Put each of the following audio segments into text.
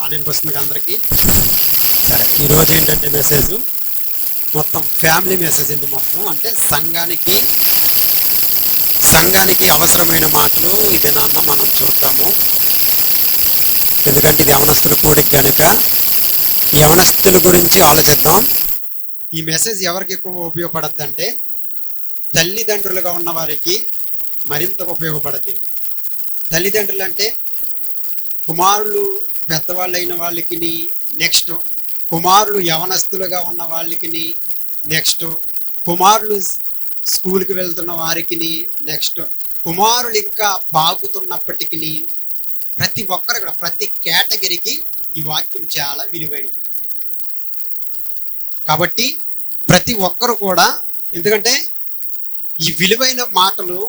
Online వస్తుంది అందరికీ. సరే, ఈరోజు ఏంటంటే మెసేజ్ మొత్తం ఫ్యామిలీ మెసేజ్ అండి. మొత్తం అంటే సంఘానికి అవసరమైన మాటలు ఇది నాన్న మనం చూద్దాము. ఎందుకంటే ఇది యవనస్తుల కూడిక కనుక యవనస్తుల గురించి ఆలోచిద్దాం. ఈ మెసేజ్ ఎవరికి ఎక్కువ ఉపయోగపడద్దు అంటే తల్లిదండ్రులుగా ఉన్న వారికి మరింత ఉపయోగపడుతుంది. తల్లిదండ్రులు అంటే కుమారులు పెద్దవాళ్ళైన వాళ్ళకి, నెక్స్ట్ కుమారులు యవనస్తులుగా ఉన్న వాళ్ళకి, నెక్స్ట్ కుమారులు స్కూల్కి వెళ్తున్న వారికి, నెక్స్ట్ కుమారులు ఇంకా పాకుతున్నప్పటికీ ప్రతి ఒక్కరు కూడా ప్రతి కేటగిరీకి ఈ వాక్యం చాలా విలువైనది. కాబట్టి ప్రతి ఒక్కరు కూడా, ఎందుకంటే ఈ విలువైన మాటలు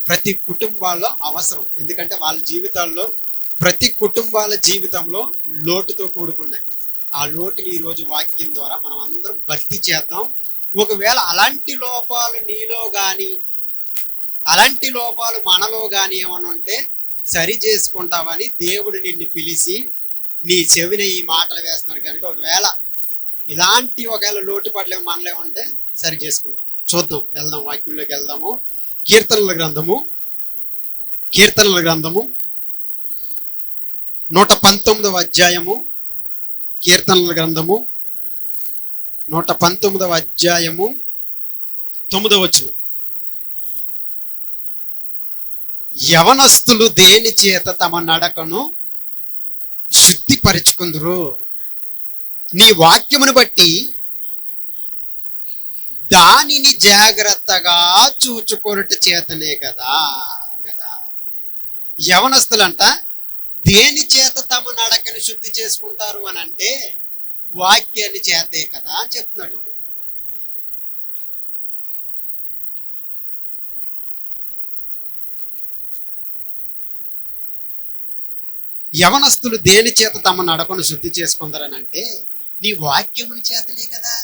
ప్రతి కుటుంబాల్లో అవసరం. ఎందుకంటే వాళ్ళ జీవితాల్లో ప్రతి కుటుంబాల జీవితంలో లోటుతో కూడుకున్నాయి. ఆ లోటుని ఈరోజు వాక్యం ద్వారా మనం అందరం భర్తీ చేద్దాం. ఒకవేళ అలాంటి లోపాలు నీలో కానీ అలాంటి లోపాలు మనలో కానీ ఏమన్నా ఉంటే సరి చేసుకుంటావని దేవుడు నిన్ను పిలిచి నీ చెవిన ఈ మాటలు వేస్తున్నాడు కనుక ఒకవేళ లోటుపాట్లు మనలో ఉంటే సరి చేసుకుంటాం. చూద్దాం, వెళ్దాం, వాక్యంలోకి వెళ్దాము. కీర్తనల గ్రంథము 119వ అధ్యాయము. కీర్తనల గ్రంథము 119వ అధ్యాయము 9వ వచనం. యవనస్తులు దేని చేత తమ నడకను శుద్ధిపరుచుకుందురు? నీ వాక్యమును బట్టి దానిని జాగ్రత్తగా చూచుకొనుట చేతనే కదా. యవనస్తులంట దేని చేత తమ నడకని శుద్ధి చేసుకుంటారు అని అంటే వాక్యాన్ని చేతే కదా అని చెప్తున్నాడు. యవనస్తులు దేని చేత తమ నడకను శుద్ధి చేసుకుంటారని అంటే నీ వాక్యముని చేతనే కదా,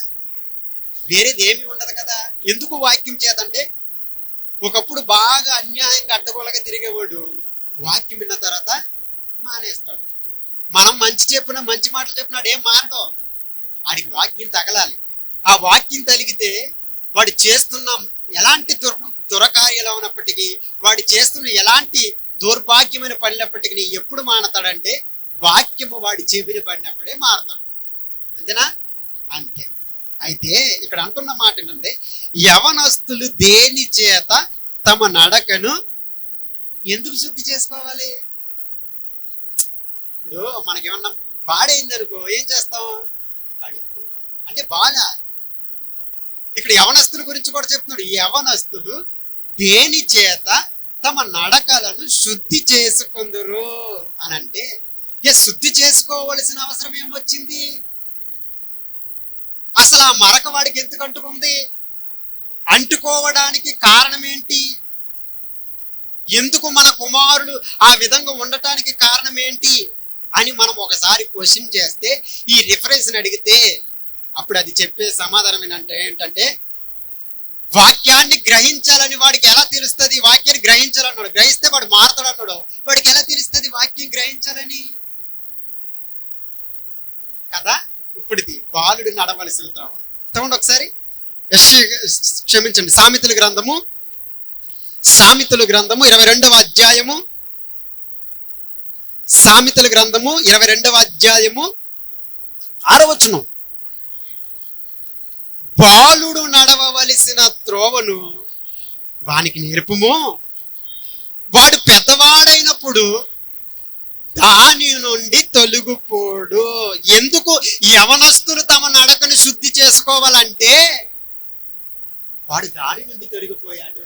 వేరేది ఏమి ఉండదు కదా. ఎందుకు వాక్యం చేతంటే ఒకప్పుడు బాగా అన్యాయంగా అడ్డగోలుగా తిరిగేవాడు వాక్యం విన్న తర్వాత మానేస్తాడు. మనం మంచి మాటలు చెప్పినాడు ఏం మారడం, వాడికి వాక్యం తగలాలి. ఆ వాక్యం తగిలితే వాడు చేస్తున్న ఎలాంటి దురకార్యాలు ఉన్నప్పటికీ, వాడు చేస్తున్న ఎలాంటి దౌర్భాగ్యమైన పనులప్పటికీ ఎప్పుడు మానతాడంటే వాక్యము వాడి చెవిని పడినప్పుడే మారతాడు. అంతేనా? అంతే. అయితే ఇక్కడ అంటున్న మాట ఏంటంటే యవనస్తులు దేని చేత తమ నడకను ఎందుకు శుద్ధి చేసుకోవాలి? ఇప్పుడు మనకేమన్నా బాడైంది అనుకో, ఏం చేస్తాం? కడుక్కుంటాం. అంటే బాధ. ఇక్కడ యవనస్తుల గురించి కూడా చెప్తున్నాడు. యవనస్తులు దేని చేత తమ నడకలను శుద్ధి చేసుకుందరు అని అంటే శుద్ధి చేసుకోవలసిన అవసరం ఏమొచ్చింది? అసలు ఆ మరక వాడికి ఎందుకు అంటుకుంది? అంటుకోవడానికి కారణం ఏంటి? ఎందుకు మన కుమారులు ఆ విధంగా ఉండటానికి కారణం ఏంటి అని మనం ఒకసారి క్వశ్చన్ చేస్తే, ఈ రిఫరెన్స్ అడిగితే అప్పుడు అది చెప్పే సమాధానం ఏంటంటే వాక్యాన్ని గ్రహించాలని వాడికి ఎలా తెలుస్తుంది? వాక్యాన్ని గ్రహించాలన్నాడు, గ్రహిస్తే వాడు మారుతాడు అన్నాడు. వాడికి ఎలా తెలుస్తుంది వాక్యం గ్రహించాలని? కదా. ఇప్పుడు ఇది బాలుడు నడవలసిన త్రోవ. చూడండి ఒకసారి, క్షమించండి, సామెతల గ్రంథము 22వ అధ్యాయము. సామెతల గ్రంథము 22వ అధ్యాయము 6వ వచనం. బాలుడు నడవవలసిన త్రోవను వానికి నేర్పుము, వాడు పెద్దవాడైనప్పుడు దాని నుండి తొలగిపోడు. ఎందుకు యవనస్తులు తమ నడకను శుద్ధి చేసుకోవాలంటే వాడు దాని నుండి తొలగిపోయాడు.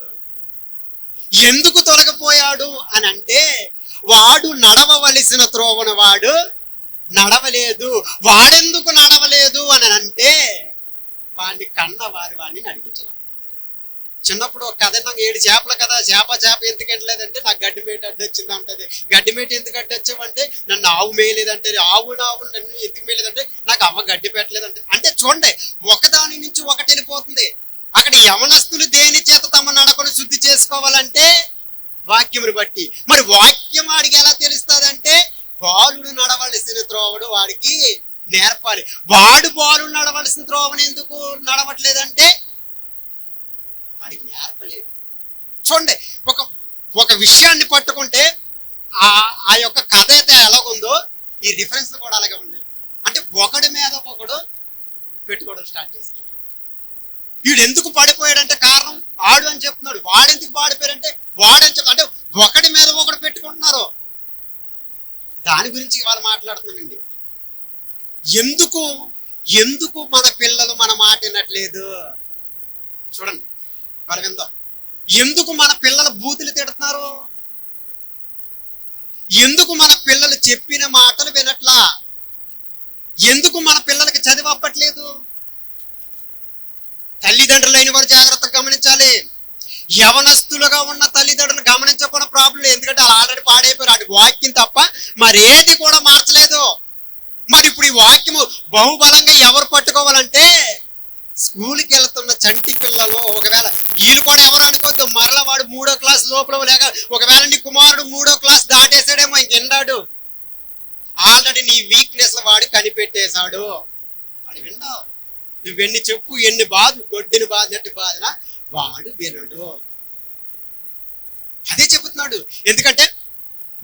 ఎందుకు తొలగిపోయాడు అని అంటే వాడు నడవవలసిన త్రోవను వాడు నడవలేదు. వాడెందుకు నడవలేదు అని అంటే వాడిని కన్నవారు వాడిని నడిపించాల. చిన్నప్పుడు ఒక కథ, నాకు 7 చేపల కదా, చేప ఎందుకు ఎంటలేదంటే నాకు గడ్డి మేట అడ్డొచ్చింది అంటది. గడ్డి మేట ఎందుకు అడ్డొచ్చావంటే నన్ను ఆవు మేయలేదంటే, ఆవు నన్ను ఎందుకు మేయలేదంటే నాకు అవ్వ గడ్డి పెట్టలేదంటే. అంటే చూడండి, ఒకదాని నుంచి ఒకటి వెళ్ళిపోతుంది. అక్కడ యవనస్తులు దేని చేత తమ నడకను శుద్ధి చేసుకోవాలంటే వాక్యముని బట్టి. మరి వాక్యం వాడికి ఎలా తెలుస్తుంది అంటే బాలుడు నడవలసిన త్రోవడు వాడికి నేర్పాలి. వాడు బాలుడు నడవలసిన త్రోవను ఎందుకు నడవట్లేదంటే వాడికి నేర్పలేదు. చూడండి, ఒక విషయాన్ని పట్టుకుంటే ఆ యొక్క కథ అయితే ఎలాగుందో ఈ రిఫరెన్స్ కూడా అలాగే ఉన్నాయి. అంటే ఒకడి మీద ఒకడు పెట్టుకోవడం స్టార్ట్ చేశాడు. వీడు ఎందుకు పడిపోయాడంటే కారణం ఆడు అని చెప్తున్నాడు. వాడెందుకు పాడిపోయాడంటే వాడని చెప్తాడు. అంటే ఒకడి మీద ఒకడు పెట్టుకుంటున్నారు. దాని గురించి ఇవాళ మాట్లాడుతున్నామండి. ఎందుకు మన పిల్లలు మన మాట వినట్లేదు? చూడండి, వాళ్ళు విందాం. ఎందుకు మన పిల్లలు బూతులు తిడుతున్నారు? ఎందుకు మన పిల్లలు చెప్పిన మాటలు వినట్లా? ఎందుకు మన పిల్లలకి చదివి అప్పట్లేదు? తల్లిదండ్రులైన వారు జాగ్రత్తగా గమనించాలి. యవనస్తులుగా ఉన్న తల్లిదండ్రులు గమనించకుండా ప్రాబ్లం. ఎందుకంటే వాళ్ళు ఆల్రెడీ పాడైపోయారు. అటు వాక్యం తప్ప మరేది కూడా మార్చలేదు. మరి ఇప్పుడు ఈ వాక్యము బహుబలంగా ఎవరు పట్టుకోవాలంటే స్కూల్కి వెళ్తున్న చంటి పిల్లలు. ఒకవేళ వీళ్ళు కూడా ఎవరు అనుకోవద్దు, మరలా వాడు 3వ క్లాస్ లోపల, లేక ఒకవేళ నీ కుమారుడు 3వ క్లాస్ దాటేసాడేమో, ఇంకెన్నాడు ఆల్రెడీ నీ వీక్నెస్ వాడు కనిపెట్టేశాడు. వాడు విన్నావు, నువ్వెన్ని చెప్పు, ఎన్ని బాధ, గొడ్డిని బాధినట్టు బాధన వాడు వినడు. అదే చెబుతున్నాడు. ఎందుకంటే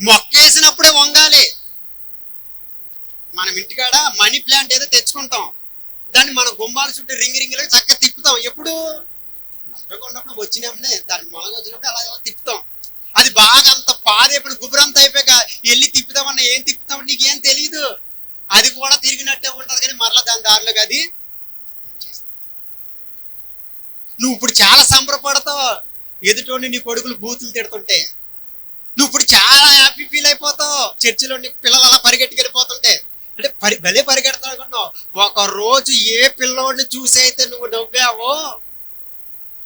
మొక్కేసినప్పుడే వంగాలి. మనం ఇంటికాడ మనీ ప్లాంట్ ఏదో తెచ్చుకుంటాం, దాన్ని మన గుమ్మాల చుట్టూ రింగులుగా చక్కగా తిప్పుతాం. ఎప్పుడు ఉన్నప్పుడు వచ్చినప్పుడే దాన్ని మొలగ వచ్చినప్పుడు అలా తిప్పుతాం. అది బాగా అంత పాదేప్పుడు గుబురంతా అయిపోయాక వెళ్ళి తిప్పుతామన్నా ఏం తిప్పుతామని నీకేం తెలియదు. అది కూడా తిరిగినట్టే ఉంటది, కానీ మరలా దాని దారిలోకి అది నువ్వు ఇప్పుడు చాలా సంబరపడతావు ఎదుటోని నీ కొడుకులు బూతులు తిడుతుంటే. నువ్వు ఇప్పుడు చాలా హ్యాపీ ఫీల్ అయిపోతావు చర్చిలో నీ పిల్లలు అలా పరిగెట్టుకెళ్ళిపోతుంటే. అంటే భలే పరిగెడతావు అనుకున్నావు. ఒక రోజు ఏ పిల్లోడిని చూసి అయితే నువ్వు నవ్వావో,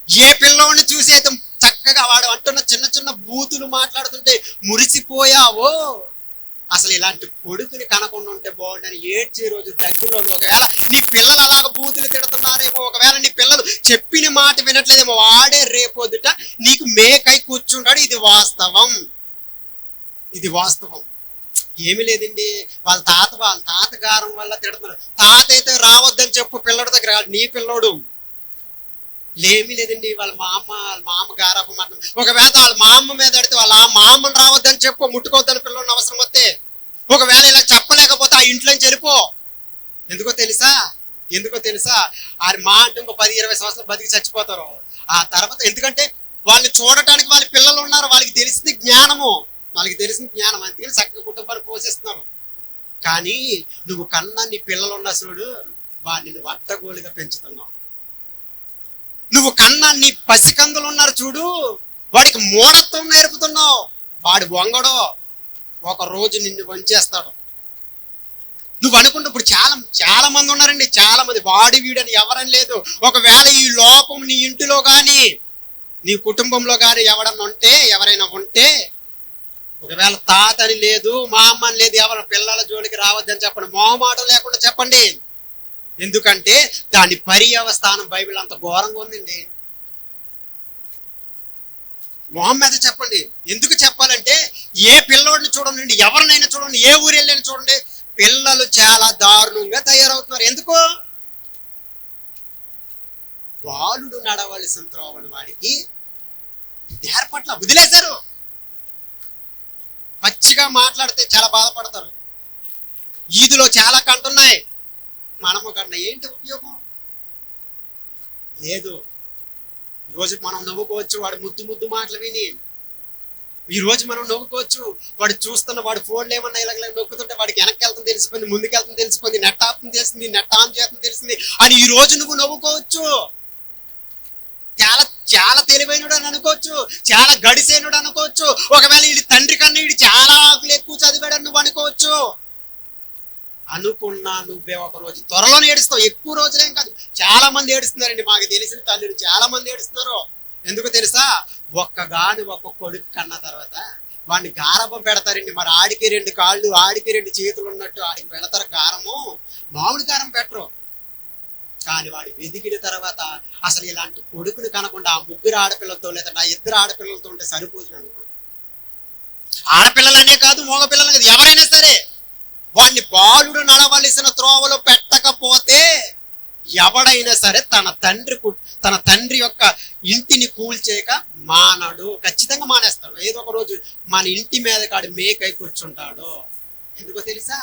ఏ పిల్లోడిని చూసి అయితే చక్కగా వాడు అంటున్న చిన్న చిన్న బూతులు మాట్లాడుతుంటే మురిసిపోయావో, అసలు ఇలాంటి కొడుకుని కనకుండా ఉంటే బాగుండని ఏడ్చే రోజు దగ్గరలో. ఒకవేళ నీ పిల్లలు అలాగ బూతులు తిడుతున్నారేమో, ఒకవేళ నీ పిల్లలు చెప్పిన మాట వినట్లేదేమో, వాడే రేపొద్దుట నీకు మేకై కూర్చుంటాడు. ఇది వాస్తవం, ఇది వాస్తవం. ఏమి లేదండి, వాళ్ళ తాతగారం వల్ల తిడుతున్నారు. తాత అయితే రావద్దని చెప్పు పిల్లడి దగ్గర, నీ పిల్లోడు ఏమీ లేదండి. వాళ్ళ మామ గారాబం మాట. ఒకవేళ వాళ్ళ మామ మీద అడితే వాళ్ళ ఆ మామను రావద్దని చెప్పు, ముట్టుకోవద్దని పిల్లడిని అవసరం వస్తే. ఒకవేళ ఇలా చెప్పలేకపోతే ఆ ఇంట్లోంచి వెళ్ళిపో. ఎందుకో తెలుసా ఆ మా అంటే ఇంకో 10-20 సంవత్సరాలు బతికి చచ్చిపోతారు. ఆ తర్వాత ఎందుకంటే వాళ్ళని చూడటానికి వాళ్ళ పిల్లలు ఉన్నారు, వాళ్ళకి తెలిసింది జ్ఞానము, అందుకని చక్కగా కుటుంబాన్ని పోషిస్తున్నారు. కానీ నువ్వు కన్నా నీ పిల్లలు ఉన్న చూడు, వాడిని నువ్వు అట్టగోలుగా పెంచుతున్నావు. నువ్వు కన్నా నీ పసికందులు ఉన్నారు చూడు, వాడికి మూఢత్వం నేర్పుతున్నావు. వాడు వంగడో ఒక రోజు నిన్ను వంచేస్తాడు. నువ్వు అనుకుంటే ఇప్పుడు చాలా మంది ఉన్నారండి, చాలా మంది వాడి వీడని ఎవరని లేదు. ఒకవేళ ఈ లోపం నీ ఇంటిలో కానీ నీ కుటుంబంలో కానీ ఎవరైనా ఉంటే, ఒకవేళ తాతని లేదు, మా అమ్మని లేదు, ఎవరి పిల్లల జోలికి రావద్దని చెప్పండి. మొహమాటం లేకుండా చెప్పండి. ఎందుకంటే దాని పర్యవస్థానం బైబిల్ అంత ఘోరంగా ఉందండి. మొహం మీద చెప్పండి. ఎందుకు చెప్పాలంటే ఏ పిల్లోడిని చూడండి, ఎవరినైనా చూడండి, ఏ ఊరు వెళ్ళైనా చూడండి, పిల్లలు చాలా దారుణంగా తయారవుతున్నారు. ఎందుకు? బాలుడు నడవలసిన త్రోవను వాడికి నేర్పట్ల వదిలేశారు. పచ్చిగా మాట్లాడితే చాలా బాధపడతారు. ఈదులో చాలా కంటున్నాయి, మనము కన్నా ఏంటి ఉపయోగం లేదు. ఈరోజు మనం నవ్వుకోవచ్చు వాడు ముద్దు మాటలు విని. ఈరోజు మనం నవ్వుకోవచ్చు వాడు చూస్తున్న వాడు ఫోన్లు ఏమన్నా ఇలా నొక్కుతుంటే వాడికి వెనక్కి వెళ్తుంది తెలిసిపోయింది, ముందుకు వెళ్తుంది తెలిసిపోయింది, నెట్ ఆపుతుంది తెలిసింది, నెట్ ఆన్ చేస్తుంది తెలిసింది అని ఈ రోజు నువ్వు నవ్వుకోవచ్చు. చాలా తెలివైనడు అని అనుకోవచ్చు, చాలా గడిసేనుడు అనుకోవచ్చు. ఒకవేళ వీడి తండ్రి కన్నా వీడు చాలా ఆకులు ఎక్కువ చదివాడని నువ్వు అనుకోవచ్చు. అనుకున్నా నువ్వే ఒక రోజు త్వరలోనే ఏడుస్తావు. ఎక్కువ రోజులేం కాదు, చాలా మంది ఏడుస్తున్నారండి. మాకు తెలిసిన తల్లిని చాలా మంది ఏడుస్తున్నారు. ఎందుకు తెలుసా? ఒక్క కొడుకు కన్నా తర్వాత వాడిని గారభం పెడతారండి. మరి ఆడికి 2 కాళ్ళు, ఆడికి 2 చేతులు ఉన్నట్టు ఆడికి పెడతారు గారము. మామిడి గారం పెట్టరు. కానీ వాడు వెదిగిన తర్వాత అసలు ఇలాంటి కొడుకుని కనకుండా ఆ 3 ఆడపిల్లలతో లేదా ఆ 2 ఆడపిల్లలతో ఉంటే సరిపోతుంది అనుకుంటా. ఆడపిల్లలనే కాదు, మగ పిల్లలు కాదు, ఎవరైనా సరే త్రోవలో పెట్టకపోతే ఎవడైనా సరే తన తండ్రి యొక్క ఇంటిని కూల్చేయక మానడు. ఖచ్చితంగా మానేస్తాడు. ఏదో ఒక రోజు మన ఇంటి మీద కాడు మేకై కూర్చుంటాడు. ఎందుకో తెలుసా?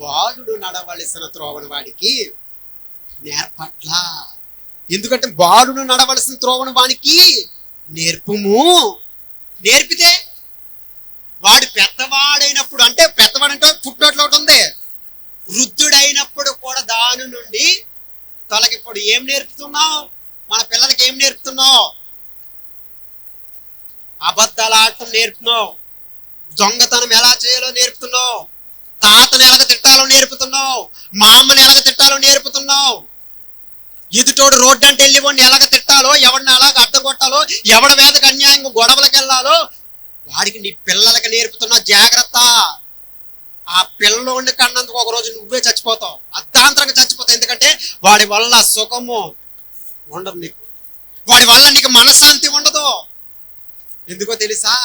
బాలుడు నడవలసిన త్రోవను వాడికి నేర్పట్లా. ఎందుకంటే బాలుడు నడవలసిన త్రోవను వానికి నేర్పుము. నేర్పితే వాడు పెద్దవాడైనప్పుడు, అంటే పెద్దవాడంటే పుట్టినట్లు ఒకటి ఉంది, వృద్ధుడైనప్పుడు కూడా దాని నుండి తొలగిప్పుడు. ఏం నేర్పుతున్నావు? మన పిల్లలకి ఏం నేర్పుతున్నావు? అబద్ధాలు ఆడటం నేర్పుతున్నావు, దొంగతనం ఎలా చేయాలో నేర్పుతున్నావు, తాతను ఎలాగ తిట్టాలో నేర్పుతున్నావు, మా అమ్మని ఎలాగ తిట్టాలో నేర్పుతున్నావు, ఎదుటోడు రోడ్డు అంటే వెళ్ళి వాడిని ఎలాగ తిట్టాలో, ఎవడిని ఎలాగ అడ్డగొట్టాలో, ఎవడి మీదకి అన్యాయంగా గొడవలకు వెళ్ళాలో వాడికి నీ పిల్లలకి నేర్పుతున్నావు. జాగ్రత్త. ఆ పిల్లోడిని కన్నందుకు ఒక రోజు నువ్వే చచ్చిపోతావు, అర్ధాంతరంగా చచ్చిపోతావు. ఎందుకంటే వాడి వల్ల సుఖము ఉండదు నీకు, వాడి వల్ల నీకు మనశ్శాంతి ఉండదు. ఎందుకో తెలుసా?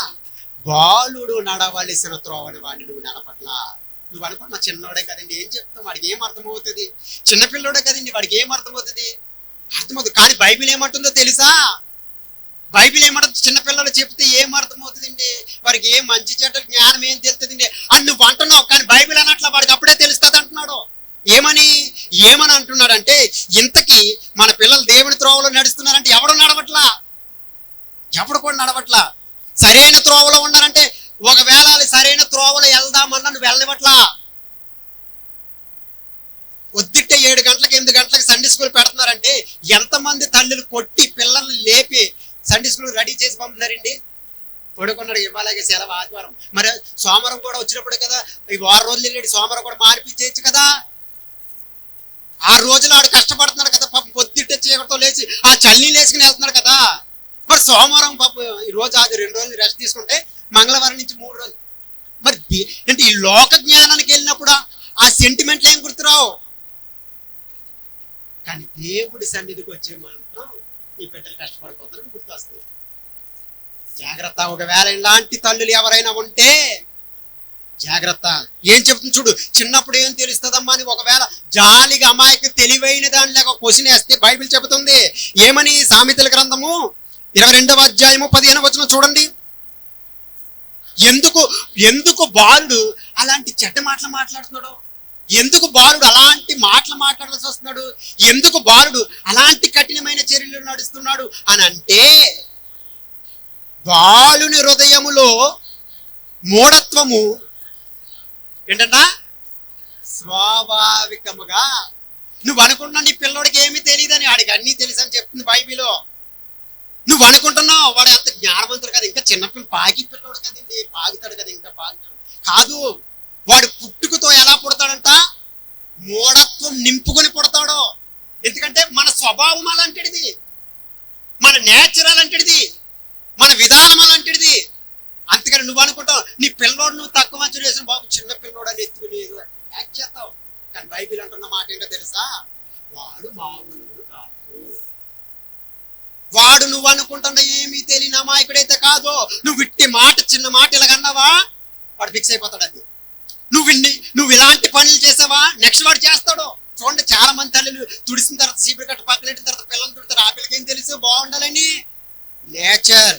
బాలుడు నడవలసిన త్రోవని వాడిని నువ్వు నడపట్లా. నువ్వు అనుకున్నా చిన్నోడే కదండి, ఏం చెప్తావు, వాడికి ఏం అర్థమవుతుంది? చిన్నపిల్లోడే కదండి, వాడికి ఏం అర్థమవుతుంది? అర్థమవుతుంది. కానీ బైబిల్ ఏమంటుందో తెలుసా? బైబిల్ ఏమంటుంది? చిన్నపిల్లలు చెప్తే ఏం అర్థమవుతుందండి, వారికి ఏం మంచి చెడ్డ జ్ఞానం ఏం తెలుస్తుందండి అని నువ్వు అంటున్నావు. కానీ బైబిల్ అన్నట్ల వాడికి అప్పుడే తెలుస్తుంది అంటున్నాడు. ఏమని అంటున్నాడంటే, ఇంతకీ మన పిల్లలు దేవుని త్రోవలో నడుస్తున్నారంటే ఎవడు నడవట్లా, ఎవడు కూడా నడవట్లా. సరైన త్రోవలో ఉన్నారంటే, ఒకవేళ సరైన త్రోవలో వెళ్దామన్నా నువ్వు వెళ్ళనివ్వట్లా. పొద్దుట్టే 7 గంటలకు 8 గంటలకు సండే స్కూల్ పెడుతున్నారంటే ఎంతమంది తల్లులు కొట్టి పిల్లల్ని లేపి సండే స్కూల్ రెడీ చేసి పంపుతున్నారండి. పడుకున్నాడు ఇవ్వాలగే సెలవు ఆదివారం, మరి సోమవారం కూడా వచ్చినప్పుడు కదా, ఈ 6 రోజులు వెళ్ళి సోమవారం కూడా మార్పిచ్చేయచ్చు కదా. 6 రోజులు ఆడు కష్టపడుతున్నాడు కదా, పాపం పొద్దుట్టే చీకటితో లేచి ఆ చల్లీలు వేసుకుని వెళ్తున్నాడు కదా. మరి సోమవారం పాపం ఈ రోజు అది 2 రోజులు రెస్ట్ తీసుకుంటే మంగళవారం నుంచి 3 రోజులు. మరి అంటే ఈ లోక జ్ఞానానికి వెళ్ళినప్పుడు ఆ సెంటిమెంట్లు ఏం గుర్తురావు. కానీ దేవుడి సన్నిధికి వచ్చే మాత్రం ఈ బిడ్డలు కష్టపడిపోతారని గుర్తు వస్తుంది. జాగ్రత్త. ఒకవేళ ఇలాంటి తల్లులు ఎవరైనా ఉంటే జాగ్రత్త. ఏం చెప్తుంది చూడు, చిన్నప్పుడు ఏం తెలుస్తుందమ్మా అని ఒకవేళ జాలిగా అమాయకు తెలివైన దాని లేక క్వశ్చన్ వేస్తే బైబిల్ చెబుతుంది ఏమని? సామెతల గ్రంథము 22వ అధ్యాయము 15వ వచనం చూడండి. ఎందుకు బాలుడు అలాంటి చెడ్డ మాటలు మాట్లాడుతున్నాడు? ఎందుకు బాలుడు అలాంటి మాటలు మాట్లాడాల్సి వస్తున్నాడు? ఎందుకు బాలుడు అలాంటి కఠినమైన చర్యలు నడుస్తున్నాడు అని అంటే, బాలుని హృదయములో మూఢత్వము ఏంటన్నా స్వాభావికముగా. నువ్వు అనుకుంటున్నావు నీ పిల్లోడికి ఏమీ తెలియదని, వాడికి అన్నీ తెలుసు అని చెప్తుంది బైబిల్. నువ్వు అనుకుంటున్నావు వాడు అంత జ్ఞానవంతుడు కదా, ఇంకా చిన్నపిల్ల పాకి పిల్లోడు కదండి, పాగుతాడు కదా, ఇంకా పాగుతాడు కాదు. వాడు పుట్టుకతో ఎలా పుడతాడంట? మూఢత్వం నింపుకొని పుడతాడు. ఎందుకంటే మన స్వభావం అలాంటిది, మన నేచర్ అలాంటిది, మన విధానం అలాంటిది. అందుకని నువ్వు అనుకుంటావు నీ పిల్లోడు నువ్వు తక్కువ మంచి చేసిన బాబు చిన్న పిల్లోడు అని ఎత్తుకుని యాక్ట్ చేస్తావు. కానీ బైబిల్ అంటున్న మాట ఏంటో తెలుసా? వాడు మామూలు కాదు. వాడు నువ్వు అనుకుంటున్న ఏమీ తెలియని అమాయకుడైతే కాదు. నువ్వు ఇట్టి మాట, చిన్న మాట ఇలాగన్నావా వాడు ఫిక్స్ అయిపోతాడు. అది నువ్వు ఇలాంటి పనులు చేసావా నెక్స్ట్ వాడు చేస్తాడు. చూడండి, చాలా మంది తల్లులు తుడిసిన తర్వాత సీపీ కట్ట పక్కన పెట్టిన తర్వాత పిల్లలు తుడతారు. ఆ పిల్లకి ఏం తెలుసు? బాగుండాలని నేచర్.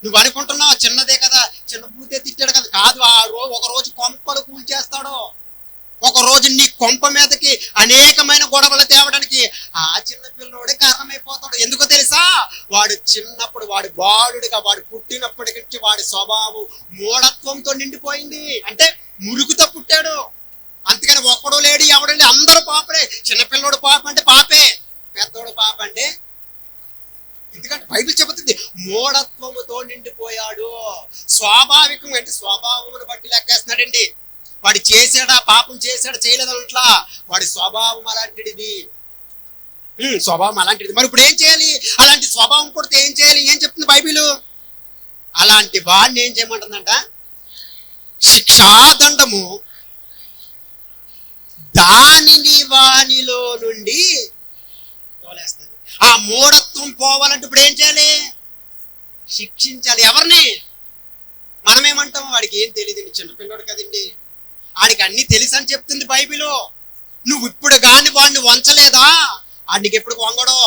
నువ్వు అనుకుంటున్నావు చిన్నదే కదా, చిన్న బూతే తిట్టాడు కదా, కాదు. ఒక రోజు కొంపలు కూల్చేస్తాడు. ఒక రోజు నీ కొంప మీదకి అనేకమైన గొడవలు తేవడానికి ఆ చిన్న పిల్లోడే కారణమైపోతాడు. ఎందుకో తెలుసా? వాడు చిన్నప్పుడు, వాడు బాలుడిగా, వాడు పుట్టినప్పటి నుంచి వాడి స్వభావం మూఢత్వంతో నిండిపోయింది. అంటే మురుగుతో పుట్టాడు. అందుకని ఒక్కడు లేడు, ఎవడండి, అందరూ పాపడే. చిన్నపిల్లోడు పాప అంటే పాపే, పెద్దోడు పాప అంటే. ఎందుకంటే బైబిల్ చెబుతుంది మూఢత్వముతో నిండిపోయాడు. స్వాభావికం అంటే స్వభావమును బట్టి లెక్కేస్తున్నాడండి. వాడు చేశాడా, పాపం చేశాడా, చేయలేదనట్లా, వాడి స్వభావం అలాంటిది. స్వభావం అలాంటిది. మరి ఇప్పుడు ఏం చేయాలి? అలాంటి స్వభావం పుడితే ఏం చేయాలి? ఏం చెప్తుంది బైబిల్? అలాంటి వాడిని ఏం చేయమంటుందంట? శిక్షాదండము దానిని వానిలో నుండి తోలేస్తుంది. ఆ మూఢత్వం పోవాలంటే ఇప్పుడు ఏం చేయాలి? శిక్షించాలి. ఎవరిని? మనమేమంటాం? వాడికి ఏం తెలియదండి, చిన్నపిల్లడు కదండి, ఆడికి అన్ని తెలుసు అని చెప్తుంది బైబిలు. నువ్వు ఇప్పుడు గాని వాడిని వంచలేదా ఆడికి ఎప్పుడు వంగడో.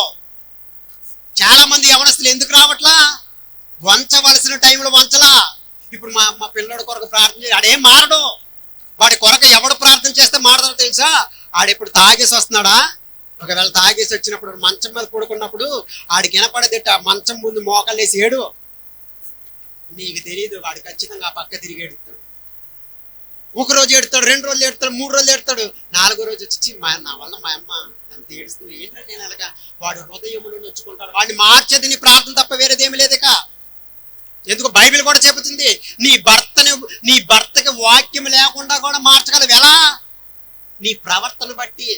చాలా మంది యవనస్తులు ఎందుకు రావట్లా? వంచవలసిన టైంలో వంచలా. ఇప్పుడు మా పిల్లడి కొరకు ప్రార్థన చేసి ఆడేం మారడు. వాడి కొరకు ఎవడు ప్రార్థన చేస్తే మారదో తెలుసా? ఆడెప్పుడు తాగేసి వస్తున్నాడా? ఒకవేళ తాగేసి వచ్చినప్పుడు మంచం మీద పడుకున్నప్పుడు ఆడికి వినపడేదిట మంచం ముందు మోకాళ్ళేసి ఏడు. నీకు తెలియదు, వాడు ఖచ్చితంగా ఆ పక్క తిరిగి ఎడుతాడు. ఒక రోజు ఎడతాడు, 2 రోజులు ఎడతాడు, 3 రోజులు ఎడతాడు, 4వ రోజు వచ్చి నా వల్ల మా అమ్మ అంత ఏడుస్తుంది ఏంటంటే నేను అలాగా. వాడు హృదయములో నొచ్చుకుంటాడు. వాడిని మార్చేది నీ ప్రార్థన తప్ప వేరేదేమి లేదు. ఇక ఎందుకు బైబిల్ కూడా చెబుతుంది, నీ భర్తకి వాక్యం లేకుండా కూడా మార్చగలవు. ఎలా? నీ ప్రవర్తన బట్టి.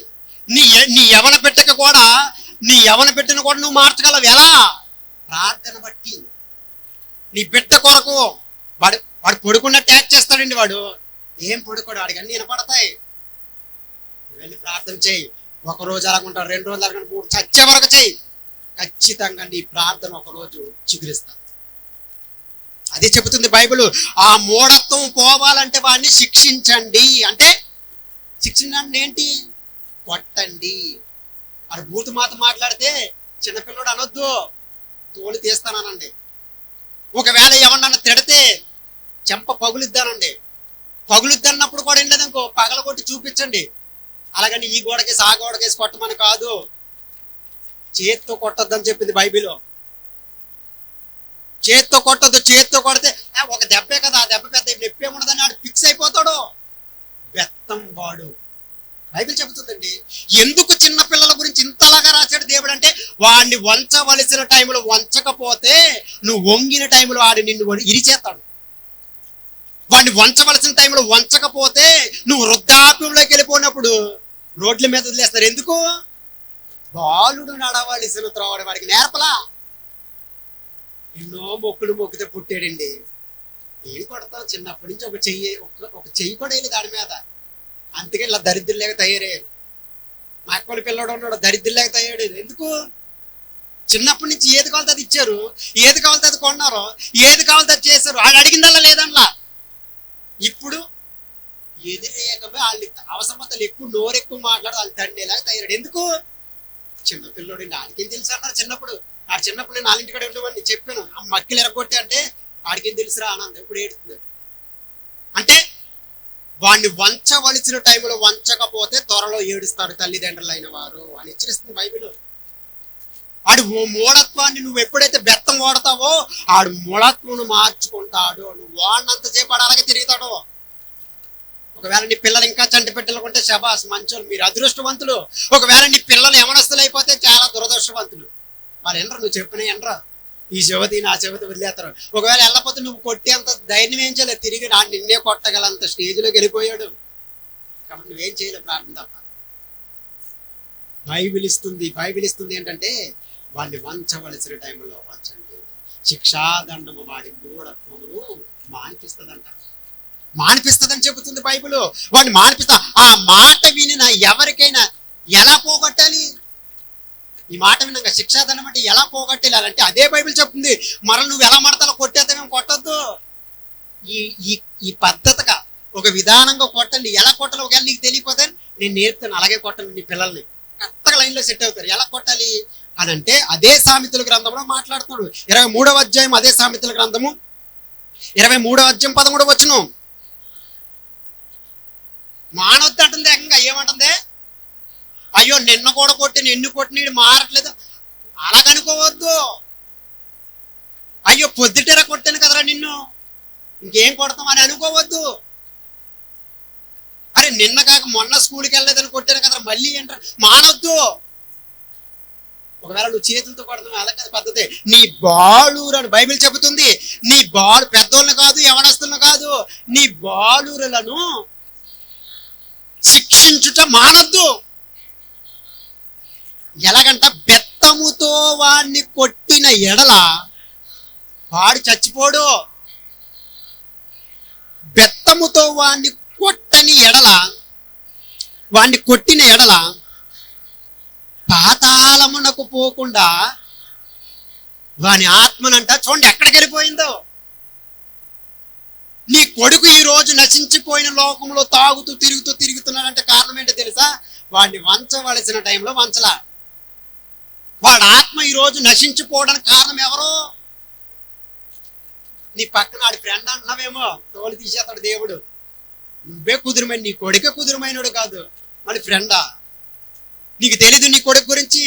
నీ యవన బిడ్డకు కూడా, నీ యవన బిడ్డను కూడా నువ్వు మార్చగలవు. ఎలా? ప్రార్థన బట్టి. నీ బిడ్డ కొరకు వాడు పడుకున్న ట్యాక్ చేస్తాడండి. వాడు ఏం పడుకోడు, వాడికి అన్ని వినపడతాయి. వెళ్ళి ప్రార్థన చేయి. 1 రోజు అలాగుంటాడు, 2 రోజులు అలాగంటే 3 చచ్చే వరకు చేయి. ఖచ్చితంగా నీ ప్రార్థన ఒకరోజు చిగురిస్తాడు. అది చెబుతుంది బైబిల్. ఆ మూఢత్వం పోవాలంటే వాడిని శిక్షించండి. అంటే శిక్షించండి ఏంటి? కొట్టండి. మరి బూతు మాట మాట్లాడితే చిన్నపిల్లడు అనొద్దు, తోలు తీస్తానండి. ఒకవేళ ఎవరన్నా తిడితే చెంప పగులుద్దానండి. పగులుద్దన్నప్పుడు కూడా ఏం లేదనుకో, పగల కొట్టి చూపించండి. అలాగని ఈ గోడకేసి ఆ గోడకేసి కొట్టమని కాదు, చేత్తో కొట్టొద్దని చెప్పింది బైబిల్. చేత్తో కొట్టద్దు. చేత్తో కొడితే ఒక దెబ్బే కదా, ఆ దెబ్బ పెద్ద నొప్పి ఉండదని ఆడు ఫిక్స్ అయిపోతాడు. బెత్తం వాడు. బైబిల్ చెబుతుందండి. ఎందుకు చిన్న పిల్లల గురించి ఇంతలాగా రాశాడు దేవుడు అంటే, వాడిని వంచవలసిన టైంలో వంచకపోతే నువ్వు వంగిన టైంలో ఆడు నిన్ను ఇరిచేస్తాడు. వాడిని వంచవలసిన టైంలో వంచకపోతే నువ్వు వృద్ధాప్యంలోకి వెళ్ళిపోయినప్పుడు రోడ్ల మీద వదిలేస్తారు. ఎందుకు? బాలుడు నడవలసిన త్రోవ వాడికి నేర్పలా. ఎన్నో మొక్కితే పుట్టాడండి. ఏం కొడతావు? చిన్నప్పటి నుంచి ఒక చెయ్యి కూడా వెళ్ళి దాని మీద. అందుకే ఇలా దరిద్రులేక తయారయ్యారు. మా అక్కల పిల్లడు ఉన్నాడు, దరిద్రులేక తయారయ్యాడు. ఎందుకు? చిన్నప్పటి నుంచి ఏది కావాలితే అది ఇచ్చారు, ఏది కావాలితే అది కొన్నారు, ఏది కావాలితే అది చేశారు. ఆడు అడిగిందల్లా లేదనలా. ఇప్పుడు ఎదురేకమే వాళ్ళకి అవసరమతలు ఎక్కువ, నోరు ఎక్కువ మాట్లాడు, వాళ్ళు తండ్రిలాగా తయారాడు. ఎందుకు? చిన్నపిల్లడు. ఆడికేం తెలుసు అన్నారు చిన్నప్పుడు. ఆ చిన్నప్పుడు నేను 4 ఇంటికాడ ఉండేవాడిని చెప్పాను. ఆ మక్కిలు ఎరగొట్టి అంటే ఆడికేం తెలుసురా ఆనందం. ఇప్పుడు ఏడుతుంది. అంటే వాడిని వంచవలసిన టైంలో వంచకపోతే త్వరలో ఏడుస్తాడు తల్లిదండ్రులైన వారు అని హెచ్చరిస్తుంది బైబిల్. ఆడు మూఢత్వాన్ని నువ్వు ఎప్పుడైతే బెత్తం వాడతావో ఆడు మూఢత్వం మార్చుకుంటాడు. నువ్వు వాడినంతసేపు ఆడు అలాగే తిరుగుతాడు. ఒకవేళ నీ పిల్లలు ఇంకా చంటి బిడ్డలు ఉంటే శబాస్, మంచోళ్ళు, మీరు అదృష్టవంతులు. ఒకవేళ నీ పిల్లలు యవనస్తులు అయిపోతే చాలా దురదృష్టవంతులు. వాళ్ళు ఎనరు, నువ్వు చెప్పిన ఎనరా, ఈ చెవతి నా చెవతి వదిలేస్తారు. ఒకవేళ వెళ్ళకపోతే నువ్వు కొట్టి అంత ధైర్యం ఏం చేయలేదు, తిరిగి నిన్నే కొట్టగలంత స్టేజ్లోకి వెళ్ళిపోయాడు. కాబట్టి నువ్వేం చేయలేవు, ప్రార్థన తప్ప. బైబిల్ ఇస్తుంది ఏంటంటే వాడిని వంచవలసిన టైంలో వంచండి. శిక్షాదండము వాడి మూఢత్వమును మానిపిస్తుందని చెబుతుంది బైబిల్. వాడిని మానిపిస్తా. ఆ మాట విని ఎవరికైనా ఎలా పోగొట్టాలి? ఈ మాట విన్నాక శిక్షాదండం అంటే ఎలా పోగొట్టాలి అంటే అదే బైబిల్ చెప్తుంది. మరలు నువ్వు ఎలా మడతాలో కొట్టేద్దామేం కొట్టద్దు. ఈ పద్ధతిగా ఒక విధానంగా కొట్టండి. ఎలా కొట్టాలో ఒకవేళ నీకు తెలియకపోతే నేను నేర్పుతాను, అలాగే కొట్టండి. నీ పిల్లల్ని కరెక్ట్గా లైన్లో సెట్ అవుతారు. ఎలా కొట్టాలి అని అంటే అదే సామెతల గ్రంథంలో మాట్లాడుతున్నాడు. 23వ అధ్యాయం అదే సామెతల గ్రంథము 23వ అధ్యాయం 13వ వచనం. మానవద్దు అంటుంది. ఏకంగా ఏమంటుంది? అయ్యో నిన్న కూడా కొట్టిన, ఎన్ని కొట్టిన మారట్లేదు అలాగనుకోవద్దు. అయ్యో పొద్దుటేరా కొట్టాను కదరా నిన్ను, ఇంకేం కొడతాం అని అనుకోవద్దు. అరే నిన్న కాక మొన్న స్కూల్కి వెళ్ళలేదని కొట్టాను కదరా మళ్ళీ ఏంట్రా మానవద్దు. ఒకవేళ నువ్వు చేతులతో కొడతావు అలా కాదు పద్ధతి. నీ బాలురు అని బైబిల్ చెబుతుంది. నీ బాలు పెద్దోళ్ళని కాదు, యవనస్తులను కాదు, నీ బాలురులను శిక్షించుట మానొద్దు. ఎలాగంట? బెత్తముతో వాడిని కొట్టిన ఎడల వాడు చచ్చిపోడు. బెత్తముతో వాడిని కొట్టిన ఎడల పాతాళమునకు పోకుండా వాని ఆత్మనంట చూడండి ఎక్కడికి వెళ్ళిపోయిందో. నీ కొడుకు ఈ రోజు నశించిపోయిన లోకంలో తాగుతూ తిరుగుతున్నాడంటే కారణం ఏంటో తెలుసా? వాడిని వంచవలసిన టైంలో వంచలా. వాడి ఆత్మ ఈ రోజు నశించిపోవడానికి కారణం ఎవరు? నీ పక్కన ఆడి ఫ్రెండ్ అంటున్నావేమో, తోలు తీసేస్తాడు దేవుడు. నువ్వే కుదురుమైన, నీ కొడుకే కుదురుమైనడు కాదు, మళ్ళీ ఫ్రెండా? నీకు తెలీదు నీ కొడుకు గురించి,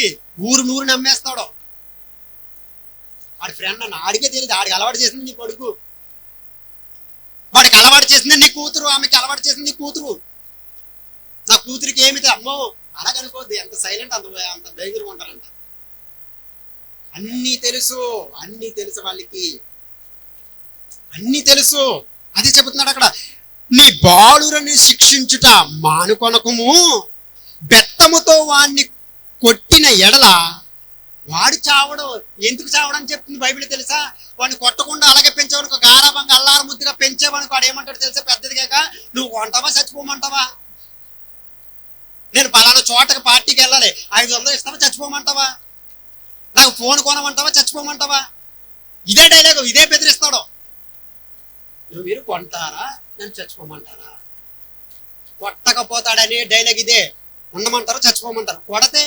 ఊరు నమ్మేస్తాడు. ఆడి ఫ్రెండ్ అన్న ఆడికే తెలియదు. ఆడికి అలవాటు చేసింది నీ కొడుకు, వాడికి అలవాటు చేసింది నీ కూతురు, ఆమెకి అలవాటు చేసింది నీ కూతురు. నా కూతురికి ఏమి అమ్మో అలాగనుకోద్ది. ఎంత సైలెంట్, అంత ధైర్యంగా ఉంటారంట. అన్నీ తెలుసు వాళ్ళకి, అన్నీ తెలుసు. అది చెబుతున్నాడు అక్కడ, నీ బాలురని శిక్షించుట మానుకొనకుము, బెత్తముతో వాణ్ణి కొట్టిన ఎడల వాడు చావడం. ఎందుకు చావడం అని చెప్తుంది బైబిల్ తెలుసా? వాడిని కొట్టకుండా అలాగే పెంచేవానికి, గారాబంగా అల్లారు ముద్దుగా పెంచేవానికి వాడు ఏమంటాడు తెలుసా? పెద్దదిగాక నువ్వు కొంటావా చచ్చిపోమంటావా? నేను పలానా చోటకి పార్టీకి వెళ్ళాలి, 500 ఇస్తావా చచ్చిపోమంటావా? నాకు ఫోన్ కొనమంటావా చచ్చిపోమంటావా? ఇదే డైలాగు, ఇదే బెదిరిస్తాడు. నువ్వు మీరు కొంటారా, నేను చచ్చిపోమంటారా? కొట్టకపోతాడనే డైలాగ్ ఇదే. ఉండమంటారు, చచ్చిపోమంటారు. కొడితే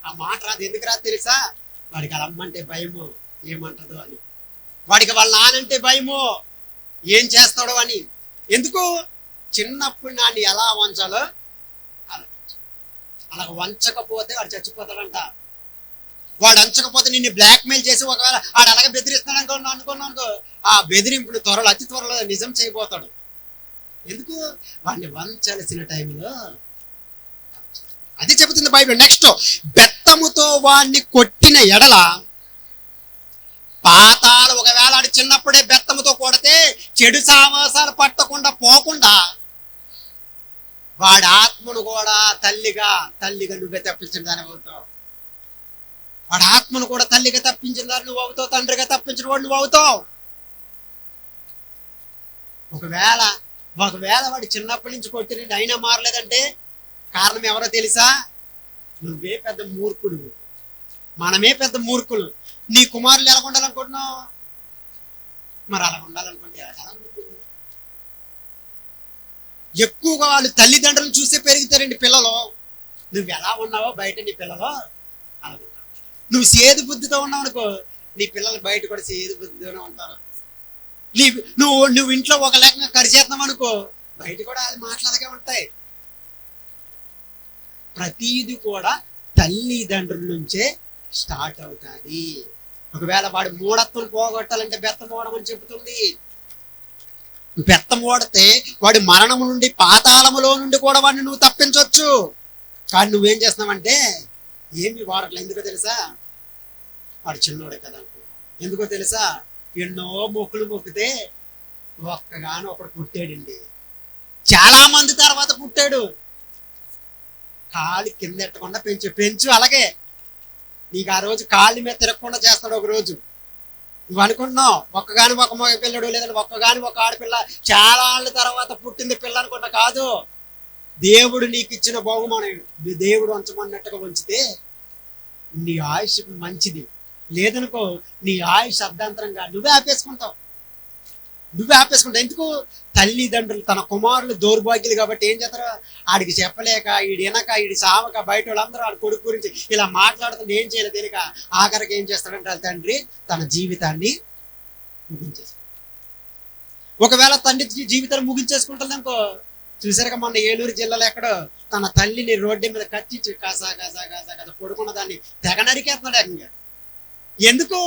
ఆ మాట రాదు. ఎందుకు రాదు తెలుసా? వాడికి అలా అమ్మంటే భయము, ఏమంటదో అని. వాడికి వాళ్ళ నానంటే భయము, ఏం చేస్తాడో అని. ఎందుకు? చిన్నప్పుడు నాన్ని ఎలా వంచాలో అలా వంచకపోతే వాడు చచ్చిపోతాడంట. వాడు వంచకపోతే నిన్ను బ్లాక్మెయిల్ చేసి ఒకవేళ వాడు అలాగే బెదిరిస్తాడు అనుకున్నాను, ఆ బెదిరింపుని అతి త్వరలో నిజం చేయబోతాడు. ఎందుకు? వాడిని వంచాల్సిన టైంలో. అది చెబుతుంది బైబిల్. నెక్స్ట్, బెత్తముతో వాడిని కొట్టిన ఎడల పాతాలు. ఒకవేళ ఆడు చిన్నప్పుడే బెత్తముతో కొడితే చెడు సావాసాలు పట్టకుండా పోకుండా వాడి ఆత్మను కూడా తల్లిగా నువ్వే తప్పించిన దాని అవుతావు. వాడి ఆత్మను కూడా తల్లిగా తప్పించిన దాన్ని నువ్వు అవుతావు, తండ్రిగా తప్పించిన వాడు నువ్వు అవుతావు. ఒకవేళ వాడు చిన్నప్పటి నుంచి కొట్టి అయినా మారలేదంటే కారణం ఎవరో తెలుసా? నువ్వే పెద్ద మూర్ఖుడు, మనమే పెద్ద మూర్ఖులు. నీ కుమారులు ఎలా ఉండాలనుకుంటున్నావు? మరి అలా ఉండాలనుకుంటే ఎక్కువగా వాళ్ళు తల్లిదండ్రులను చూసే పెరుగుతారండి పిల్లలు. నువ్వు ఎలా ఉన్నావో బయట నీ పిల్లలు అలా ఉంటారు. నువ్వు సేదు బుద్ధితో ఉన్నావు అనుకో, నీ పిల్లలు బయట కూడా సేదు బుద్ధితోనే ఉంటారు. నువ్వు ఇంట్లో ఒక లేఖగా కరిచేస్తున్నావు అనుకో, బయట కూడా వాళ్ళు మాట్లాడగా ఉంటాయి. ప్రతిది కూడా తల్లిదండ్రుల నుంచే స్టార్ట్ అవుతుంది. ఒకవేళ వాడు మూఢత్వం పోగొట్టాలంటే బెత్తం ఓడమని అని చెబుతుంది. బెత్తం ఓడితే వాడి మరణము నుండి, పాతాళములో నుండి కూడా వాడిని నువ్వు తప్పించవచ్చు. కానీ నువ్వేం చేస్తున్నావంటే ఏమి వాడట్లేదు. ఎందుకో తెలుసా? వాడు చిన్నోడే కదా అనుకున్నావు. ఎందుకో తెలుసా? ఎన్నో మొక్కులు మొక్కితే ఒక్కగానో ఒకడు పుట్టాడండి. చాలా మంది తర్వాత పుట్టాడు. కాలు కింద ఎట్టకుండా పెంచు. అలాగే నీకు ఆ రోజు కాళ్ళ మీద తిరగకుండా చేస్తాడు ఒక రోజు. నువ్వు అనుకుంటున్నావు ఒక్కగాని ఒక మగ పిల్లడు, లేదంటే ఒక్కగాని ఒక ఆడపిల్ల, చాలా ఏళ్ళ తర్వాత పుట్టింది పిల్ల అనుకుంటా. కాదు, దేవుడు నీకు ఇచ్చిన బహుమానం. దేవుడు ఉంచమన్నట్టుగా ఉంచితే నీ ఆయుష్ మంచిది. లేదనుకో నీ ఆయుష్ అర్ధాంతరంగా నువ్వే ఆపేసుకుంటావు. ఎందుకు? తల్లిదండ్రులు తన కుమారులు దౌర్భాగ్యులు కాబట్టి ఏం చేస్తారు? ఆడికి చెప్పలేక, ఈడి సావక, బయట వాళ్ళందరూ ఆడి కొడుకు గురించి ఇలా మాట్లాడుతుంటే ఏం చేయలేదు తెలియక ఆఖరికి ఏం చేస్తాడంటే వాళ్ళ తండ్రి తన జీవితాన్ని ముగించేసుకుంటాడు. ఒకవేళ తండ్రి జీవితాన్ని ముగించేసుకుంటుంది అనుకో, చూసారుగా మొన్న ఏలూరు జిల్లాలో ఎక్కడో తన తల్లిని రోడ్డు మీద కత్తిచ్చి కాసా పడుకున్న దాన్ని తెగ నరికేస్తున్నాడు ఏకంగా. ఎందుకు?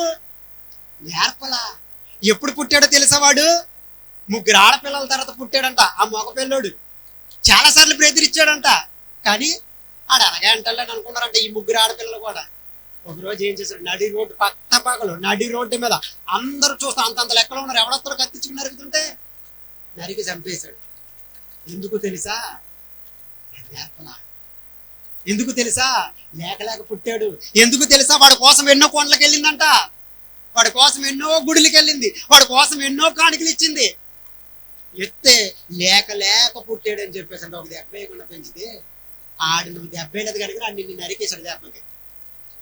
నేర్పలా. ఎప్పుడు పుట్టాడో తెలుసా? వాడు 3 ఆడపిల్లల తర్వాత పుట్టాడంట. ఆ మగ పిల్లోడు చాలాసార్లు బెదిరించాడంట. కానీ ఆడు అలాగే అంటాడని అనుకున్నారంట ఈ 3 ఆడపిల్లలు కూడా. ఒకరోజు ఏం చేశాడు? నడి రోడ్డు మీద అందరూ చూస్తా అంతంత లెక్కలో ఉన్నారు. ఎవడొస్తారో కత్తించుకుని నరుగుతుంటే నరికి చంపేశాడు. ఎందుకు తెలుసా? నేర్పలా. ఎందుకు తెలుసా? లేక పుట్టాడు. ఎందుకు తెలుసా? వాడి కోసం ఎన్నో కొండలకు వెళ్ళిందంట. వాడి కోసం ఎన్నో గుడికి వెళ్ళింది. వాడి కోసం ఎన్నో కాணிకలు ఇచ్చింది. ఎత్తే లేక పుట్టాడని చెప్పేసి అంటే ఒక దెబ్బ వేయకుండా పెంచితే ఆడు నువ్వు దెబ్బ వేయలేదు కనుక నిన్ను నరికేశాడు దెబ్బకి.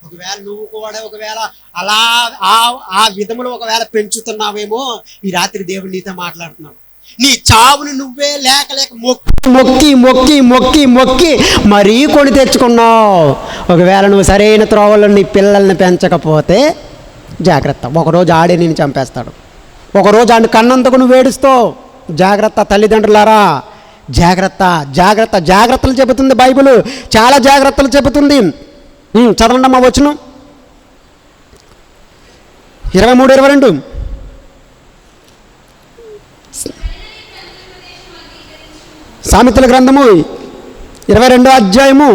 ఒకవేళ నువ్వు కూడా అలా ఆ విధములో ఒకవేళ పెంచుతున్నావేమో, ఈ రాత్రి దేవుడు నీతో మాట్లాడుతున్నాడు. నీ చావుని నువ్వే లేక లేక మొక్కి మొక్కి మొక్కి మొక్కి మరీ కొని తెచ్చుకున్నావు. ఒకవేళ నువ్వు సరైన త్రోవలో నీ పిల్లల్ని పెంచకపోతే జాగ్రత్త, ఒకరోజు ఆడే నేను చంపేస్తాడు. ఒకరోజు ఆడిని కన్నందుకు నువ్వు ఏడుస్తావు. జాగ్రత్త తల్లిదండ్రులారా, జాగ్రత్త జాగ్రత్త. జాగ్రత్తలు చెబుతుంది బైబిల్, చాలా జాగ్రత్తలు చెబుతుంది. చదవండి అమ్మా వచనం 23-22. సామెతల గ్రంథము 22వ అధ్యాయము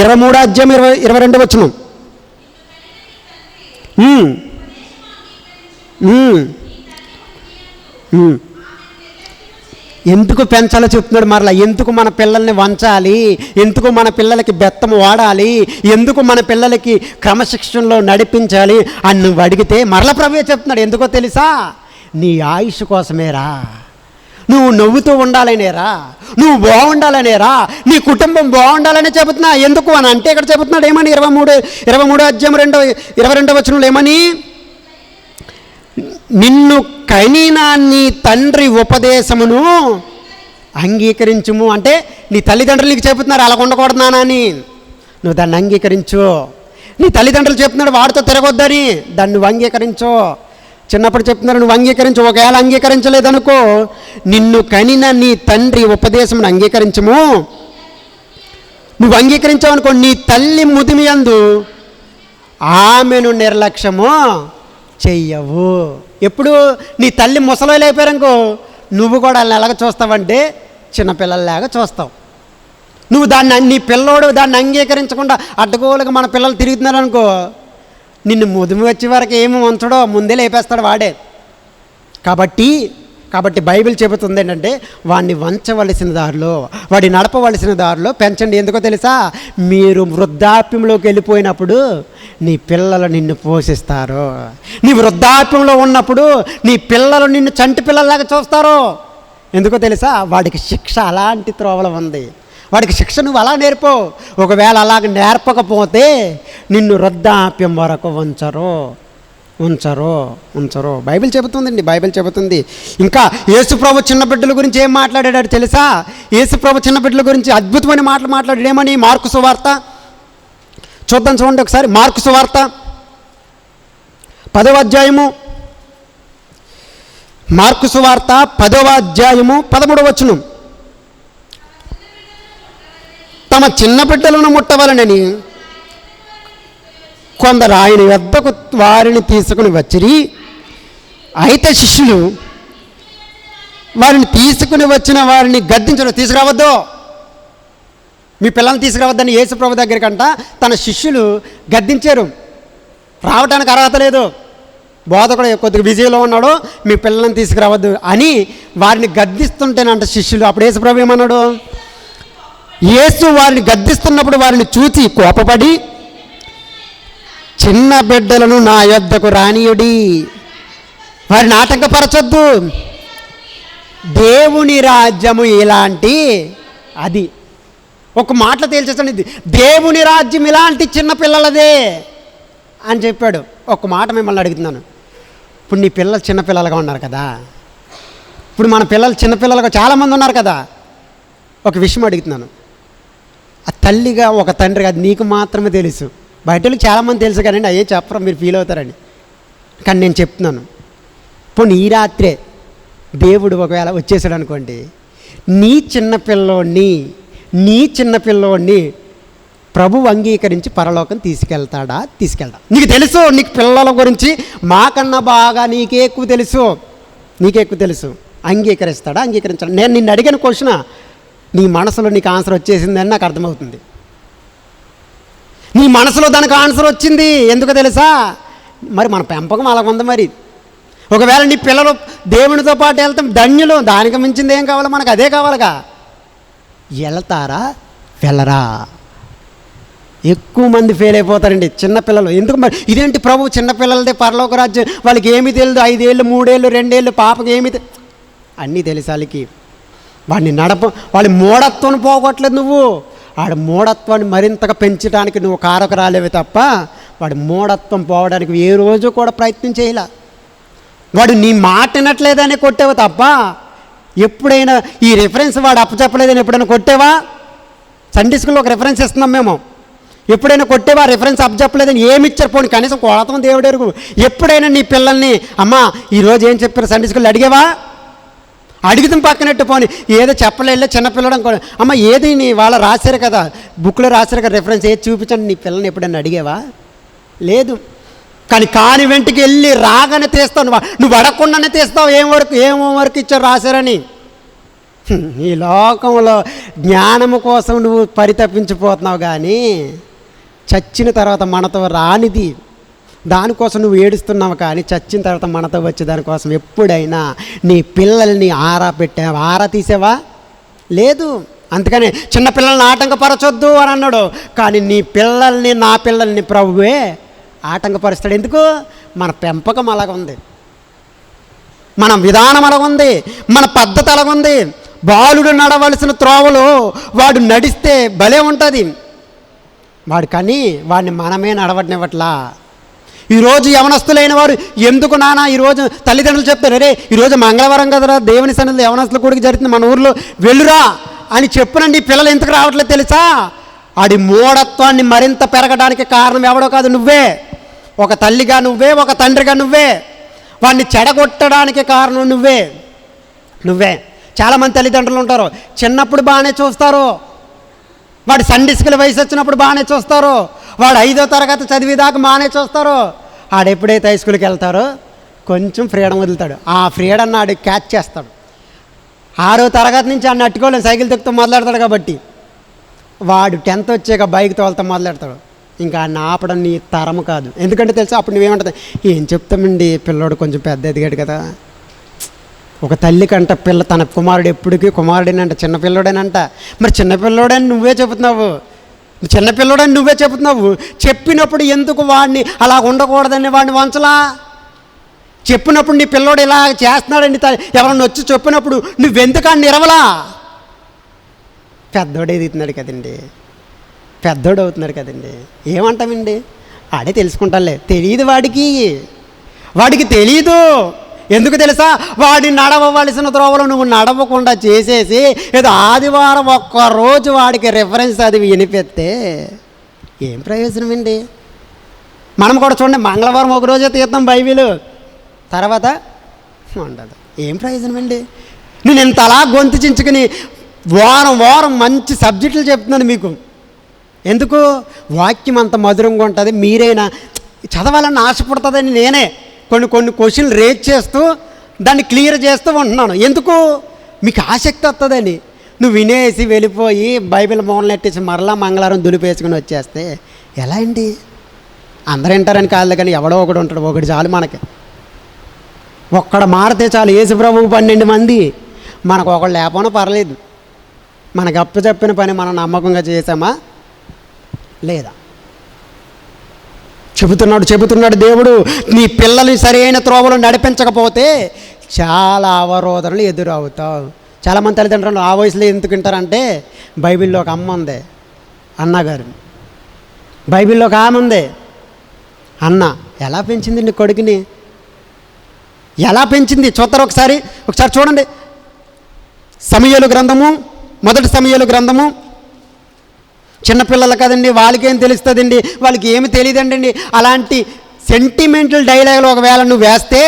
23వ అధ్యాయం 22వ వచనం. ఎందుకు పెంచాలో చెప్తున్నాడు మరలా. ఎందుకు మన పిల్లల్ని వంచాలి, ఎందుకు మన పిల్లలకి బెత్తం వాడాలి, ఎందుకు మన పిల్లలకి క్రమశిక్షణలో నడిపించాలి అని నువ్వు అడిగితే మరలా ప్రభువే చెప్తున్నాడు. ఎందుకో తెలుసా? నీ ఆయుష్ కోసమేరా, నువ్వు నవ్వుతూ ఉండాలనేరా, నువ్వు బాగుండాలనేరా, నీ కుటుంబం బాగుండాలని చెబుతున్నా. ఎందుకు అని అంటే ఇక్కడ చెబుతున్నాడు ఏమని, 23వ అధ్యాయం 22వ వచనంలో ఏమని, నిన్ను కనిన నీ తండ్రి ఉపదేశమును అంగీకరించుము. అంటే నీ తల్లిదండ్రులకి చెబుతున్నారు అలా ఉండకూడదు నాన్న అని, నువ్వు దాన్ని అంగీకరించు. నీ తల్లిదండ్రులు చెప్తున్నాడు వాడితో తిరగొద్దని, దాన్ని నువ్వు అంగీకరించు. చిన్నప్పుడు చెప్తున్నారు నువ్వు అంగీకరించు. ఒకవేళ అంగీకరించలేదనుకో, నిన్ను కనిన నీ తండ్రి ఉపదేశమును అంగీకరించము. నువ్వు అంగీకరించావనుకో, నీ తల్లి ముదిమి యందు ఆమెను నిర్లక్ష్యము చెయ్యవు. ఎప్పుడు నీ తల్లి ముసలోళ్ళు అయిపోయారనుకో, నువ్వు కూడా వాళ్ళని ఎలాగ చూస్తావంటే చిన్నపిల్లల్లాగా చూస్తావు. నువ్వు దాన్ని, నీ పిల్లోడు దాన్ని అంగీకరించకుండా అడ్డగోలుగా మన పిల్లలు తిరుగుతున్నారు అనుకో, నిన్ను ముదిమి వచ్చే వరకు ఏమి ఉంచడో ముందే లేపేస్తాడు వాడే. కాబట్టి బైబిల్ చెబుతుంది ఏంటంటే, వాడిని వంచవలసిన దారిలో, వాడిని నడపవలసిన దారిలో పెంచండి. ఎందుకో తెలుసా? మీరు వృద్ధాప్యంలోకి వెళ్ళిపోయినప్పుడు నీ పిల్లలు నిన్ను పోషిస్తారు. నీ వృద్ధాప్యంలో ఉన్నప్పుడు నీ పిల్లలు నిన్ను చంటి పిల్లల్లాగా చూస్తారు. ఎందుకో తెలుసా? వాడికి శిక్ష అలాంటి త్రోవలో ఉంది. వాడికి శిక్ష నువ్వు అలా నేర్పో. ఒకవేళ అలాగ నేర్పకపోతే నిన్ను వృద్ధాప్యం వరకు ఉంచరు. బైబిల్ చెబుతుందండి, బైబిల్ చెబుతుంది. ఇంకా యేసుప్రభు చిన్న బిడ్డల గురించి ఏం మాట్లాడాడు తెలుసా? యేసుప్రభు చిన్న బిడ్డల గురించి అద్భుతమైన మాటలు మాట్లాడాడు. ఏమని? మార్కు సువార్త చూడండి ఒకసారి. మార్కు సువార్త 10వ అధ్యాయము, మార్కు సువార్త 10వ అధ్యాయము 13వ వచనం. తమ చిన్న బిడ్డలను ముట్టవలనని కొందరు ఆయన వద్దకు వారిని తీసుకుని వచ్చిరి. అయితే శిష్యులు వారిని తీసుకుని వచ్చిన వారిని గద్దించడం. తీసుకురావద్దు, మీ పిల్లల్ని తీసుకురావద్దని యేసుప్రభు దగ్గరికంట తన శిష్యులు గద్దించారు. రావడానికి అర్హత లేదు, బోధకుడు కొద్దిగా బిజీలో ఉన్నాడు, మీ పిల్లల్ని తీసుకురావద్దు అని వారిని గద్దిస్తుంటేనంట శిష్యులు. అప్పుడు యేసుప్రభు ఏమన్నాడు? యేసు వారిని గద్దిస్తున్నప్పుడు వారిని చూసి కోపపడి, చిన్న బిడ్డలను నా యొద్దకు రానియుడి, వారిని ఆటంకపరచొద్దు, దేవుని రాజ్యము ఇలాంటి అది. ఒక మాటలో తేల్చేస్తాను, దేవుని రాజ్యం ఇలాంటి చిన్నపిల్లలదే అని చెప్పాడు. ఒక మాట మిమ్మల్ని అడుగుతున్నాను, ఇప్పుడు నీ పిల్లలు చిన్నపిల్లలుగా ఉన్నారు కదా, ఇప్పుడు మన పిల్లలు చిన్నపిల్లలుగా చాలామంది ఉన్నారు కదా, ఒక విషయం అడుగుతున్నాను. ఆ తల్లిగా ఒక తండ్రిగా నీకు మాత్రమే తెలుసు, బయటకు చాలామంది తెలుసు కానీ అయ్యే చెప్పరు, మీరు ఫీల్ అవుతారని. కానీ నేను చెప్తున్నాను, ఇప్పుడు ఈ రాత్రే దేవుడు ఒకవేళ వచ్చేసాడు అనుకోండి, నీ చిన్నపిల్లోని ప్రభు అంగీకరించి పరలోకం తీసుకెళ్తాడా? నీకు తెలుసు, నీకు పిల్లల గురించి మాకన్నా బాగా నీకే ఎక్కువ తెలుసు. అంగీకరిస్తాడా? అంగీకరించాడు. నేను నిన్ను అడిగిన క్వశ్చన్ నీ మనసులో నీకు ఆన్సర్ వచ్చేసిందని నాకు అర్థమవుతుంది. నీ మనసులో దానికి ఆన్సర్ వచ్చింది. ఎందుకు తెలుసా? మరి మన పెంపకం అలా ఉంది. మరి ఒకవేళ నీ పిల్లలు దేవునితో పాటు వెళ్తాం ధన్యులు, దానికి మించింది ఏం కావాలి మనకు? అదే కావాలిగా. వెళ్తారా? వెళ్ళరా? ఎక్కువ మంది ఫెయిల్ అయిపోతారండి చిన్నపిల్లలు. ఎందుకు మరి ఇదేంటి ప్రభు చిన్నపిల్లలదే పరలోక రాజ్యం, వాళ్ళకి ఏమీ తెలియదు, 5 ఏళ్ళు 3 ఏళ్ళు 2 ఏళ్ళు పాపకి ఏమీ అన్నీ తెలుసు వాళ్ళకి. వాడిని వాళ్ళ మూఢత్వాన్ని పోగొట్టలేదు నువ్వు, వాడి మూఢత్వాన్ని మరింతగా పెంచడానికి నువ్వు కారకురాలేవే తప్ప వాడి మూఢత్వం పోవడానికి ఏ రోజు కూడా ప్రయత్నం చేయలే. వాడు నీ మాట వినట్లేదని కొట్టావు తప్ప ఎప్పుడైనా ఈ రిఫరెన్స్ వాడు అప్పచెప్పలేదని ఎప్పుడైనా కొట్టేవా? సండే స్కూల్లో ఒక రిఫరెన్స్ ఇస్తున్నాం మేము. ఎప్పుడైనా కొట్టేవా? రిఫరెన్స్ అప్పచెప్పలేదని ఏమి ఇచ్చారు? పోనీ కనీసం కొడతాం దేవుడు ఎరుగు. ఎప్పుడైనా నీ పిల్లల్ని అమ్మా ఈరోజు ఏం చెప్పారు సండే స్కూల్లో అడిగేవా? అడిగితే పక్కనట్టు పోనీ ఏదో చెప్పలేదు చిన్నపిల్లడు అనుకో, అమ్మ ఏది నీ వాళ్ళ రాశారు కదా బుక్లో రాశారు కదా రిఫరెన్స్ ఏది చూపించండి. నీ పిల్లల్ని ఎప్పుడైనా అడిగేవా? లేదు. కానీ వెంటకి వెళ్ళి రాగానే తీస్తావు. నువ్వు అడగకుండానే తీస్తావు. ఏం వర్క్ ఇచ్చారు రాశారని. ఈ లోకంలో జ్ఞానము కోసం నువ్వు పరితపించిపోతున్నావు, కానీ చచ్చిన తర్వాత మనతో రానిది దానికోసం నువ్వు ఏడుస్తున్నావు. కానీ చచ్చిన తర్వాత మనతో వచ్చే దానికోసం ఎప్పుడైనా నీ పిల్లల్ని ఆరా తీసావా? లేదు. అందుకని చిన్నపిల్లల్ని ఆటంకపరచొద్దు అని అన్నాడు. కానీ నీ పిల్లల్ని నా పిల్లల్ని ప్రభువే ఆటంకపరుస్తాడు. ఎందుకు? మన పెంపకం అలాగుంది, మన విధానం అలాగుంది, మన పద్ధతి అలాగుంది. బాలుడు నడవలసిన త్రోవలో వాడు నడిస్తే భలే ఉంటుంది వాడు, కానీ వాడిని మనమే నడవనివ్వట్లా. ఈరోజు యవనస్తులైన వారు ఎందుకు నాన్న ఈరోజు తల్లిదండ్రులు చెప్తారు, అరే ఈరోజు మంగళవారం కదరా దేవుని సన్నిధిలో యవనస్తుల కూడికి జరుగుతుంది మన ఊర్లో వెళ్ళురా అని చెప్పునండి. పిల్లలు ఎందుకు రావట్లేదు తెలుసా? ఆడి మూఢత్వాన్ని మరింత పెరగడానికి కారణం ఎవడో కాదు, నువ్వే. ఒక తల్లిగా నువ్వే, ఒక తండ్రిగా నువ్వే. వాడిని చెడగొట్టడానికి కారణం నువ్వే. చాలామంది తల్లిదండ్రులు ఉంటారు, చిన్నప్పుడు బాగానే చూస్తారు, వాడు సండే స్కూల్ వయసు వచ్చినప్పుడు బాగానే చూస్తారు, వాడు 5వ తరగతి చదివేదాకా బాగానే చూస్తారు. ఆడెప్పుడైతే హై స్కూల్కి వెళ్తారో కొంచెం ఫ్రీడమ్ వదులుతాడు. ఆ ఫ్రీడమ్ ఆడు క్యాచ్ చేస్తాడు. 6వ తరగతి నుంచి ఆడిని అట్టుకోలేని సైకిల్ తొక్కుతూ మొదలెడతాడు. కాబట్టి వాడు 10th వచ్చాక బైక్ తోలుతూ మొదలెడతాడు. ఇంకా ఆడిని ఆపడం నీ తరము కాదు. ఎందుకంటే తెలుసా, అప్పుడు నువ్వేమంటుంది, ఏం చెప్తామండి పిల్లోడు కొంచెం పెద్ద ఎదిగాడు కదా. ఒక తల్లి కంట పిల్ల తన కుమారుడు ఎప్పటికీ కుమారుడేనంట, చిన్నపిల్లోడేనంట. మరి చిన్నపిల్లోడని నువ్వే చెబుతున్నావు. చెప్పినప్పుడు ఎందుకు వాడిని అలా ఉండకూడదని వాడిని వంచలా? చెప్పినప్పుడు నీ పిల్లోడు ఇలా చేస్తున్నాడండి ఎవరన్నా వచ్చి చెప్పినప్పుడు నువ్వెందుకు ఆడిని నిరవలా? పెద్దోడు అవుతున్నాడు కదండి. ఏమంటామండి? ఆడే తెలుసుకుంటాలే. తెలియదు వాడికి తెలియదు. ఎందుకు తెలుసా? వాడిని నడవవలసిన త్రోవలో నువ్వు నడవకుండా చేసేసి ఏదో ఆదివారం ఒక్కరోజు వాడికి రిఫరెన్స్ అది వినిపెడితే ఏం ప్రయోజనం అండి? మనం కూడా చూడండి, మంగళవారం ఒకరోజే తీద్దాం బైబిల్, తర్వాత ఉండదు. ఏం ప్రయోజనం అండి? నేను ఇంత అలా గొంతు చించుకుని వారం మంచి సబ్జెక్టులు చెప్తున్నాను మీకు. ఎందుకు? వాక్యం అంత మధురంగా ఉంటుంది. మీరైనా చదవాలని ఆశపడుతుందని నేనే కొన్ని క్వశ్చన్లు రేజ్ చేస్తూ దాన్ని క్లియర్ చేస్తూ ఉంటున్నాను. ఎందుకు? మీకు ఆసక్తి వస్తుందని. నువ్వు వినేసి వెళ్ళిపోయి బైబిల్ మూలనెట్టేసి మరలా మంగళవారం దులిపేసుకుని వచ్చేస్తే ఎలా అండి? అందరూ వింటారని కాదు, కానీ ఎవడో ఒకడు ఉంటాడు. ఒకటి చాలు మనకి. ఒక్కడ మారితే చాలు. యేసుప్రభువు 12 మంది, మనకు ఒకడు లేకపోయినా పర్లేదు. మనకు అప్పచెప్పిన పని మనం నమ్మకంగా చేసామా లేదా? చెబుతున్నాడు దేవుడు, నీ పిల్లల్ని సరైన త్రోవలో నడిపించకపోతే చాలా అవరోధనలు ఎదురవుతావు. చాలామంది తల్లిదండ్రులు ఆ వయసులో ఎందుకు వింటారంటే, బైబిల్లో ఒక అమ్మ ఉంది, అన్నగారు. బైబిల్లో ఒక ఆమె ఉంది, అన్న. ఎలా పెంచింది నీ కొడుకుని? ఎలా పెంచింది చూస్తారు. ఒకసారి చూడండి. సమూయేలు గ్రంథము, మొదటి సమూయేలు గ్రంథము. చిన్నపిల్లలు కదండి, వాళ్ళకేం తెలుస్తుందండి, వాళ్ళకి ఏమి తెలియదండి. అలాంటి సెంటిమెంటల్ డైలాగులు ఒకవేళ నువ్వు వేస్తే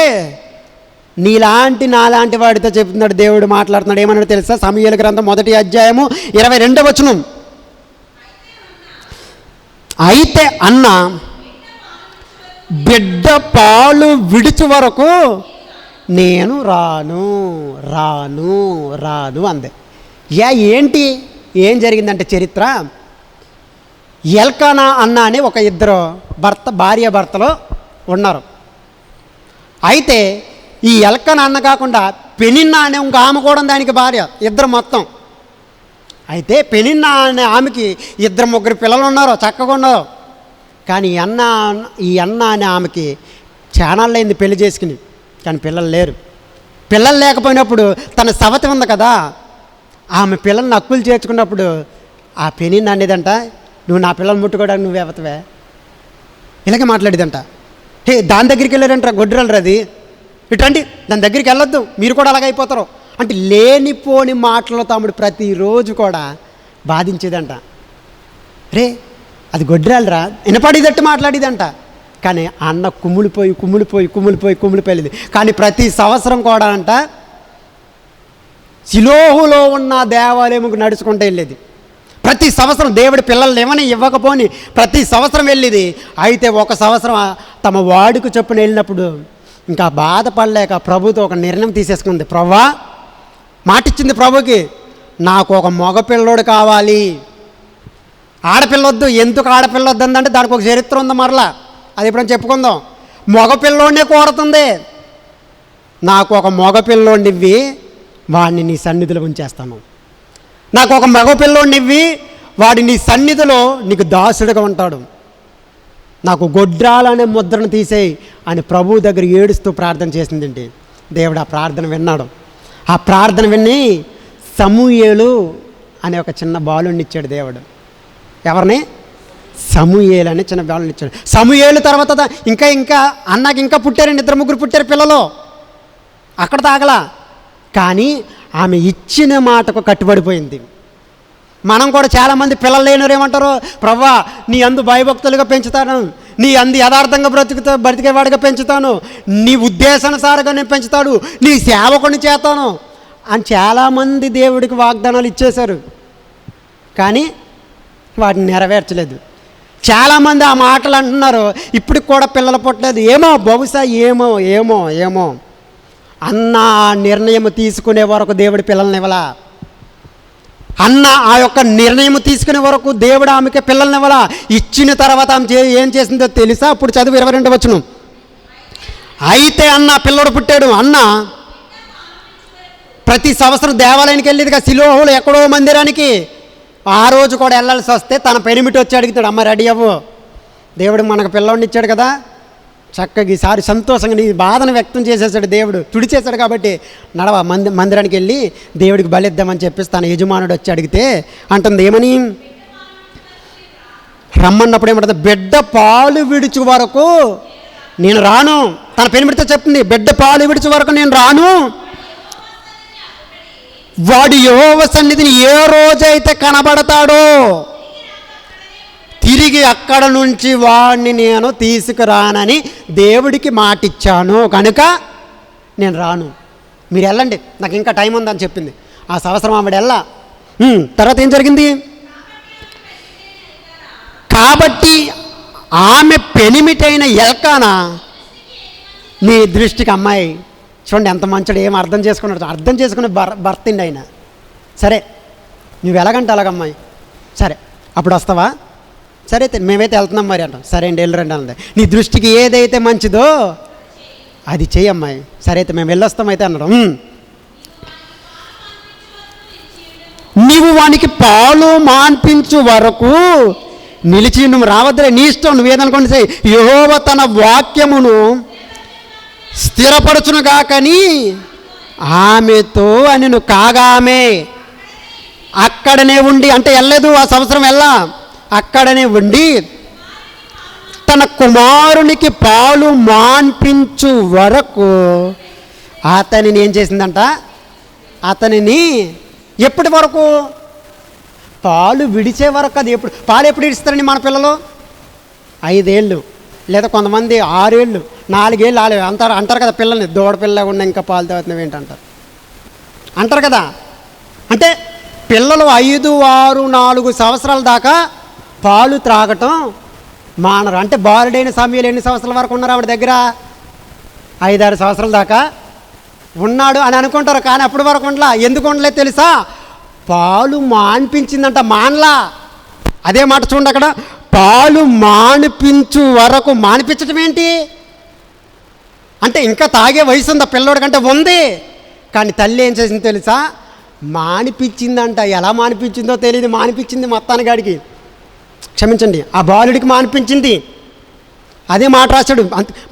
నాలాంటి వాడితో చెప్తున్నాడు దేవుడు, మాట్లాడుతున్నాడు. ఏమన్నాడు తెలుసా? సమూయేలు గ్రంథం 1వ అధ్యాయము 22వ వచనం. అయితే అన్న బిడ్డ పాలు విడిచి వరకు నేను రాను అంది. ఏంటి ఏం జరిగిందంటే చరిత్ర, ఎల్కానా అన్న అని ఒక ఇద్దరు భార్య భర్తలు ఉన్నారు. అయితే ఈ ఎల్కానా అన్న కాకుండా పెనిన్నా అనే ఇంకో ఆమె కూడా దానికి భార్య, ఇద్దరు మొత్తం. అయితే పెనిన్నా అనే ఆమెకి 2-3 పిల్లలు ఉన్నారు, చక్కగా ఉన్నారు. కానీ ఈ అన్న అనే ఆమెకి చానాళ్ళైంది పెళ్లి చేసుకుని, కానీ పిల్లలు లేరు. పిల్లలు లేకపోయినప్పుడు తన సవతి ఉంది కదా, ఆమె పిల్లల్ని హక్కులు చేర్చుకున్నప్పుడు ఆ పెనిన్నా అనేదంట, నువ్వు నా పిల్లలు ముట్టుకోవడానికి నువ్వు ఎవతవే, ఇలాగే మాట్లాడేదంట. దాని దగ్గరికి వెళ్ళారంట, గొడ్రాలు రది ఇటండి దాని దగ్గరికి వెళ్ళొద్దు, మీరు కూడా అలాగైపోతారు అంటే లేనిపోని మాటలు తమ్ముడు ప్రతిరోజు కూడా బాధించేదంట. రే అది గొడ్రాలరా వినపడేదట్టు మాట్లాడేదంట. కానీ అన్న కుమ్ములిపోయేది. కానీ ప్రతి సంవత్సరం కూడా అంట సిలోహులో ఉన్న దేవాలయముకు నడుచుకుంటూ వెళ్ళేది. ప్రతి సంవత్సరం దేవుడి పిల్లల్ని ఏమని ఇవ్వకపోని ప్రతి సంవత్సరం వెళ్ళేది. అయితే ఒక సంవత్సరం తమ వాడుకు చొప్పున వెళ్ళినప్పుడు ఇంకా బాధపడలేక ప్రభుతో ఒక నిర్ణయం తీసేసుకుంది. ప్రభువా, మాటిచ్చింది ప్రభుకి, నాకు ఒక మగపిల్లోడు కావాలి, ఆడపిల్లొద్దు. ఎందుకు ఆడపిల్లొద్దు అందంటే దానికి ఒక చరిత్ర ఉంది, మరలా అది ఎప్పుడైనా చెప్పుకుందాం. మగపిల్లోడినే కోరుతుంది. నాకు ఒక మగపిల్లోడిని ఇవ్వి, వాడిని నీ సన్నిధిలో ఉంచేస్తాను. నాకు ఒక మగపిల్లోడిని ఇవ్వి, వాడి నీ సన్నిధిలో నీకు దాసుడిగా ఉంటాడు. నాకు గొడ్రాలనే ముద్రను తీసేయి అని ప్రభువు దగ్గర ఏడుస్తూ ప్రార్థన చేసిందండి. దేవుడు ఆ ప్రార్థన విన్నాడు. ఆ ప్రార్థన విని సమూయేలు అనే ఒక చిన్న బాలుని ఇచ్చాడు దేవుడు. ఎవరిని? సమూయేలు అనే చిన్న బాలుని ఇచ్చాడు. సమూయేలు తర్వాత ఇంకా అన్నకి ఇంకా పుట్టారండి, 2-3 పుట్టారు పిల్లలు. అక్కడ తాగలా, కానీ ఆమె ఇచ్చిన మాటకు కట్టుబడిపోయింది. మనం కూడా చాలామంది పిల్లలు లేనివారు ఏమంటారు, ప్రభువా నీ అందు భయభక్తులుగా పెంచుతాను, నీ అందు యథార్థంగా బ్రతికేవాడిగా పెంచుతాను, నీ ఉద్దేశానుసారంగా నేను పెంచుతాడు, నీ సేవకుని చేస్తాను అని చాలామంది దేవుడికి వాగ్దానాలు ఇచ్చేశారు. కానీ వాటిని నెరవేర్చలేదు. చాలామంది ఆ మాటలు అంటున్నారు, ఇప్పటికి కూడా పిల్లలు పుట్టలేదు. ఏమో బహుశా ఏమో అన్న నిర్ణయం తీసుకునే వరకు దేవుడి పిల్లల్ని ఇవ్వలా. అన్న ఆ యొక్క నిర్ణయం తీసుకునే వరకు దేవుడు ఆమెకి పిల్లల్ని ఇవ్వలా. ఇచ్చిన తర్వాత ఆమె ఏం చేసిందో తెలుసా? అప్పుడు చదువు 22 వచనం. అయితే అన్న పిల్లడు పుట్టాడు. అన్న ప్రతి సంవత్సరం దేవాలయానికి వెళ్ళేదిగా, సిలోహులు ఎక్కడో మందిరానికి. ఆ రోజు కూడా వెళ్ళాల్సి వస్తే తన పెనిమిటి వచ్చి అడుగుతాడు, అమ్మ రెడీ అవ్వు, దేవుడు మనకు పిల్లవాడిని ఇచ్చాడు కదా, చక్కగా ఈసారి సంతోషంగా నీ బాధను వ్యక్తం చేసేసాడు దేవుడు, తుడిచేశాడు కాబట్టి నడవ మందిరానికి వెళ్ళి దేవుడికి బలిద్దామని చెప్పేసి తన యజమానుడు వచ్చి అడిగితే అంటుంది ఏమని? రమ్మన్నప్పుడు ఏమంటుంది? బిడ్డ పాలు విడిచి వరకు నేను రాను. తన పెనిమిడితో చెప్తుంది, బిడ్డ పాలు విడిచి వరకు నేను రాను. వాడు యెహోవా సన్నిధిని ఏ రోజైతే కనబడతాడో తిరిగి అక్కడ నుంచి వాడిని నేను తీసుకురానని దేవుడికి మాటిచ్చాను కనుక నేను రాను, మీరు వెళ్ళండి, నాకు ఇంకా టైం ఉందని చెప్పింది. ఆ సంవత్సరం ఆవిడ వెళ్ళా. తర్వాత ఏం జరిగింది? కాబట్టి ఆమె పెనిమిటైన ఎల్కానా నీ దృష్టికి అమ్మాయి చూడండి ఎంత మంచోడు, ఏం అర్థం చేసుకునే భర్త అండి ఆయన. సరే నువ్వు ఎలాగంటే అలాగమ్మాయి, సరే అప్పుడు వస్తావా? సరే అయితే మేమైతే వెళ్తున్నాం మరి అంటాం. సరే అండి వెళ్ళరండి అన్నది. నీ దృష్టికి ఏదైతే మంచిదో అది చెయ్యి అమ్మాయి. సరే అయితే మేము వెళ్ళొస్తాం అయితే అన్నాడు. నీవు వానికి పాలు మాన్పించు వరకు నిలిచి నువ్వు రావద్దులే, నీ ఇష్టం, నువ్వేదనుకోండి చెయ్యి. యెహోవా తన వాక్యమును స్థిరపరచునుగా కానీ ఆమెతో అని నువ్వు కాగా ఆమె అక్కడనే ఉండి, అంటే వెళ్ళలేదు ఆ సంవత్సరం వెళ్ళా, అక్కడనే ఉండి తన కుమారునికి పాలు మాన్పించు వరకు అతనిని ఏం చేసిందంట? అతనిని ఎప్పటి వరకు? పాలు విడిచే వరకు. అది ఎప్పుడు పాలు ఎప్పుడు ఇస్తారండి మన పిల్లలు? 5 ఏళ్ళు లేదా కొంతమంది 6 ఏళ్ళు 4 ఏళ్ళు అంటారు కదా పిల్లల్ని, దూడపిల్ల ఉన్న ఇంకా పాలు తాగుతున్నావు ఏంటంటారు అంటారు కదా. అంటే పిల్లలు 5, 6, 4 సంవత్సరాల దాకా పాలు త్రాగటం మానరు. అంటే బాలుడైన సమయంలో ఎన్ని సంవత్సరాల వరకు ఉన్నారు ఆవిడ దగ్గర? 5-6 సంవత్సరాల దాకా ఉన్నాడు అని అనుకుంటారు. కానీ అప్పటి వరకు ఉండలా. ఎందుకు ఉండలేదు తెలుసా? పాలు మాన్పించిందంట, మానలా. అదే మాట చూడండి అక్కడ, పాలు మానిపించు వరకు. మానిపించటం ఏంటి అంటే ఇంకా తాగే వయసు ఉందా పిల్లోడి కంటే? ఉంది. కానీ తల్లి ఏం చేసింది తెలుసా? మానిపించిందంట. ఎలా మానిపించిందో తెలియదు, మానిపించింది మొత్తానిగాడికి, క్షమించండి ఆ బాలుడికి మానిపించింది. అదే మాట రాశాడు.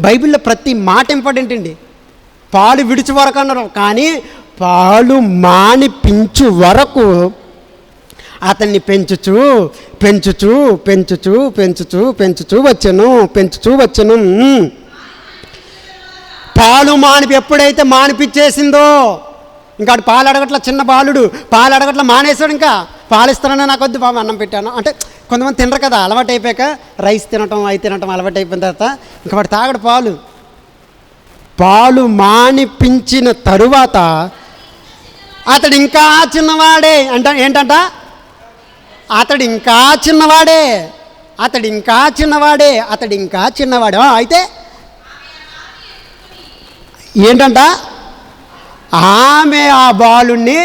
బైబిల్లో ప్రతి మాట ఇంపార్టెంట్ అండి. పాలు విడిచి వరకు అన్నారు, కానీ పాలు మానిపించు వరకు అతన్ని పెంచుచూ వచ్చాను. పాలు ఎప్పుడైతే మానిపించేసిందో, ఇంకా పాలు అడగట్ల, చిన్న బాలుడు పాలు అడగట్ల మానేశాడు. ఇంకా పాలు ఇస్తానని నాకు వద్దు బాబు అన్నం పెట్టాను అంటే, కొంతమంది తినరు కదా, అలవాటు అయిపోయాక రైస్ తినటం అవి తినటం అలవాటు అయిపోయిన తర్వాత ఇంకా వాడు తాగడు పాలు మానిపించిన తరువాత అతడు ఇంకా చిన్నవాడే ఏంటంట, అతడు ఇంకా చిన్నవాడే అయితే ఏంటంట, ఆమె ఆ బాలుణ్ణి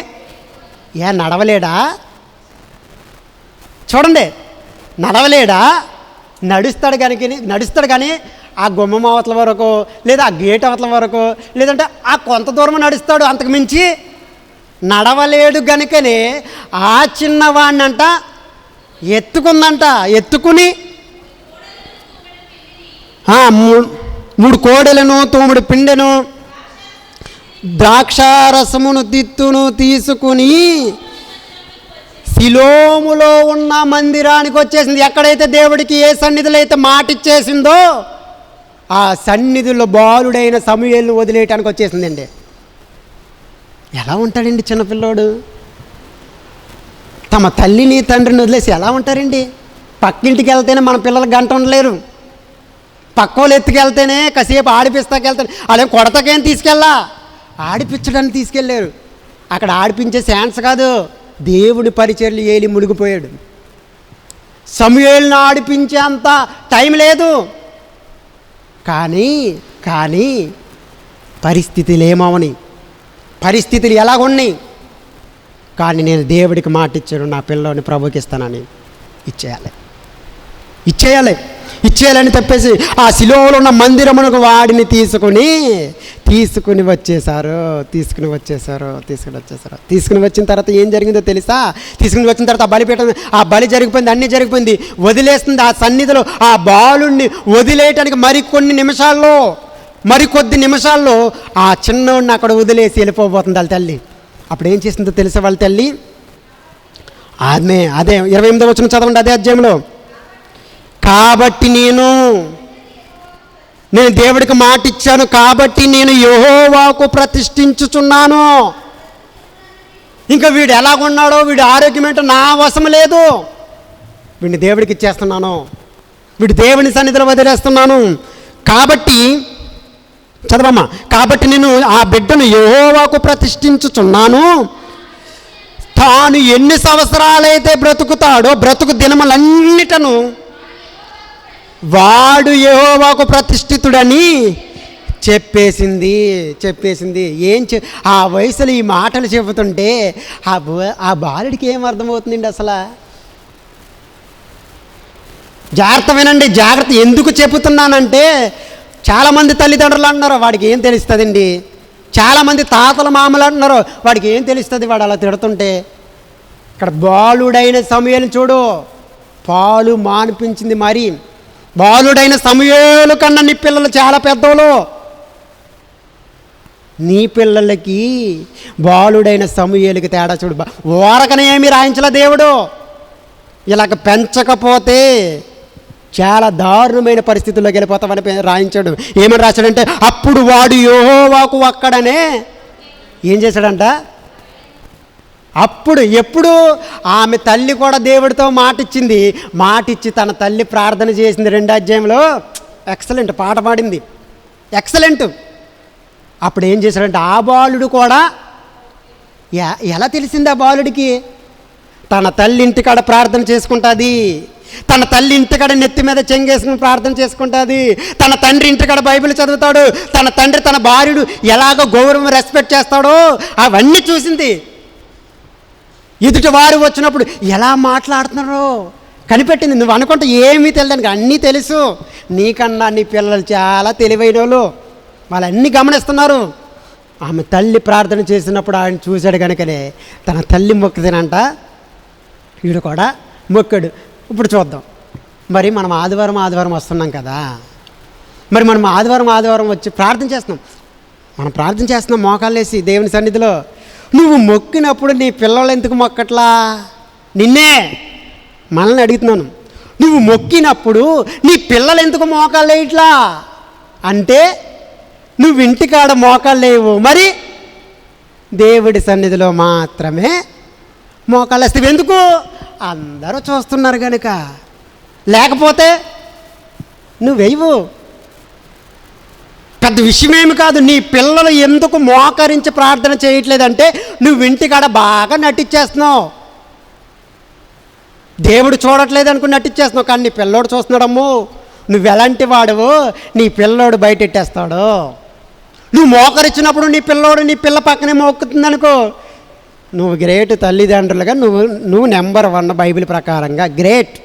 నడవలేడా, చూడండి నడవలేడా, నడుస్తాడు కానీ ఆ గుమ్మం అవతల వరకు, లేదా ఆ గేట్ అవతల వరకు, లేదంటే ఆ కొంత దూరం నడుస్తాడు, అంతకు మించి నడవలేడు. గనుకనే ఆ చిన్నవాడినంట ఎత్తుకుని 3 కోడెలను 9 పిండెను ద్రాక్షారసమును తిత్తును తీసుకుని సిలోములో ఉన్న మందిరానికి వచ్చేసింది. ఎక్కడైతే దేవుడికి ఏ సన్నిధిలో అయితే మాట ఇచ్చేసిందో ఆ సన్నిధిలో బాలుడైన సమూయేలును వదిలేయటానికి వచ్చేసిందండి. ఎలా ఉంటాడండి చిన్నపిల్లోడు? తమ తల్లిని తండ్రిని వదిలేసి ఎలా ఉంటారండి? పక్కింటికి వెళ్తేనే మన పిల్లలు గంట ఉండలేరు, పక్కోళ్ళు ఎత్తుకెళ్తేనే కాసేపు ఆడిపిస్తాకెళ్తాను, అదే కొడతకేం తీసుకెళ్ళా, ఆడిపించడానికి తీసుకెళ్ళారు. అక్కడ ఆడిపించే ఛాన్స్ కాదు, దేవుడి పరిచర్లు ఏలి మునిగిపోయాడు. సమూయేలును ఆడిపించే అంత టైం లేదు. కానీ పరిస్థితులు ఏమవని, పరిస్థితులు ఎలాగున్నాయి, కానీ నేను దేవుడికి మాట ఇచ్చాను, నా పిల్లోని ప్రభుకి ఇస్తానని ఇచ్చేయాలని చెప్పేసి ఆ శిలోలో ఉన్న మందిరమునకు వాడిని తీసుకుని వచ్చేసారు. తీసుకుని వచ్చిన తర్వాత ఏం జరిగిందో తెలుసా? తీసుకుని వచ్చిన తర్వాత ఆ బలి జరిగిపోయింది, అన్నీ జరిగిపోయింది, వదిలేస్తుంది. ఆ సన్నిధిలో ఆ బాలుణ్ణి వదిలేయటానికి మరికొద్ది నిమిషాల్లో ఆ చిన్నోడిని అక్కడ వదిలేసి వెళ్ళిపోబోతుంది వాళ్ళ తల్లి. అప్పుడు ఏం చేసిందో తెలుసా వాళ్ళ తల్లి? అదే 28వ వచనం చదవండి, అదే అధ్యాయంలో. కాబట్టి నేను దేవుడికి మాట ఇచ్చాను, కాబట్టి నేను యెహోవాకు ప్రతిష్ఠించుచున్నాను. ఇంకా వీడు ఎలాగున్నాడో, వీడి ఆరోగ్యం ఏంటో నా వశం లేదు, వీడిని దేవుడికి ఇచ్చేస్తున్నాను, వీడు దేవుని సన్నిధిలో వదిలేస్తున్నాను. కాబట్టి చదవమ్మా, కాబట్టి నేను ఆ బిడ్డను యెహోవాకు ప్రతిష్ఠించుచున్నాను. తాను ఎన్ని సంవత్సరాలైతే బ్రతుకుతాడో బ్రతుకు దినములన్నిటను వాడు యెహోవాకు ప్రతిష్ఠితుడని చెప్పేసింది. ఆ వయసులో ఈ మాటలు చెబుతుంటే ఆ బాలుడికి ఏం అర్థమవుతుందండి అసలు? జాగ్రత్త వినండి, జాగ్రత్త. ఎందుకు చెబుతున్నానంటే, చాలామంది తల్లిదండ్రులు అంటున్నారు వాడికి ఏం తెలుస్తుందండి, చాలామంది తాతల మామలు అంటున్నారు వాడికి ఏం తెలుస్తుంది వాడు అలా తిడుతుంటే. ఇక్కడ బాలుడైన సమూయేలు చూడు, పాలు మానిపించింది. మరి బాలుడైన సమూయేలు కన్నా నీ పిల్లలు చాలా పెద్దోళ్ళు. నీ పిల్లలకి బాలుడైన సమూయేలుకి తేడా చూడు. ఓరకనే ఏమీ రాయించలే దేవుడు. ఇలాగ పెంచకపోతే చాలా దారుణమైన పరిస్థితుల్లోకి వెళ్ళిపోతామని రాయించాడు. ఏమని రాశాడంటే, అప్పుడు వాడు యెహోవాకు ఒక్కడనే ఏం చేశాడంట? ఎప్పుడు ఆమె తల్లి కూడా దేవుడితో మాటిచ్చి తన తల్లి ప్రార్థన చేసింది. 2వ అధ్యాయంలో ఎక్సలెంట్ పాట పాడింది, ఎక్సలెంట్. అప్పుడు ఏం చేశాడంటే, ఆ బాలుడు కూడా ఎలా తెలిసింది ఆ బాలుడికి? తన తల్లి ఇంటికాడ ప్రార్థన చేసుకుంటుంది, తన తల్లి ఇంటికాడ నెత్తి మీద చెంగేసుకుని ప్రార్థన చేసుకుంటుంది, తన తండ్రి ఇంటికాడ బైబిల్ చదువుతాడు, తన తండ్రి తన భార్యడు ఎలాగో గౌరవం రెస్పెక్ట్ చేస్తాడో అవన్నీ చూసింది. ఎదుటి వారు వచ్చినప్పుడు ఎలా మాట్లాడుతున్నారో కనిపెట్టింది. నువ్వు అనుకుంటే ఏమీ తెలియడానికి అన్నీ తెలుసు. నీకన్నా నీ పిల్లలు చాలా తెలివైన వాళ్ళు, వాళ్ళన్నీ గమనిస్తున్నారు. ఆమె తల్లి ప్రార్థన చేసినప్పుడు ఆయన చూశాడు కనుకనే తన తల్లి మొక్కుదేనంట, వీడు కూడా మొక్కాడు. ఇప్పుడు చూద్దాం. మరి మనం ఆదివారం వస్తున్నాం కదా, మరి మనం ఆదివారం వచ్చి ప్రార్థన చేస్తున్నాం మోకాళ్ళు వేసి దేవుని సన్నిధిలో. నువ్వు మొక్కినప్పుడు నీ పిల్లలు ఎందుకు మొక్కట్లా? మనల్ని అడుగుతున్నాను. నువ్వు మొక్కినప్పుడు నీ పిల్లలు ఎందుకు మోకాళ్ళు వేయట్లా అంటే నువ్వు ఇంటికాడ మోకాళ్ళు లేవు, మరి దేవుడి సన్నిధిలో మాత్రమే మోకాళ్ళు వేస్తావు. ఎందుకు? అందరూ చూస్తున్నారు కనుక. లేకపోతే నువ్వేవు. పెద్ద విషయమేమి కాదు. నీ పిల్లలు ఎందుకు మోకరించి ప్రార్థన చేయట్లేదంటే నువ్వు ఇంటికాడ బాగా నటించేస్తున్నావు. దేవుడు చూడట్లేదు అనుకుని నటించేస్తున్నావు, కానీ నీ పిల్లోడు చూస్తున్నాడమ్మో. నువ్వు ఎలాంటి వాడువో నీ పిల్లోడు బయటెట్టేస్తాడు. నువ్వు మోకరించినప్పుడు నీ పిల్ల పక్కనే మోక్కుతుందనుకో, నువ్వు గ్రేట్. తల్లిదండ్రులుగా నువ్వు నెంబర్ 1 బైబిల్ ప్రకారంగా గ్రేట్.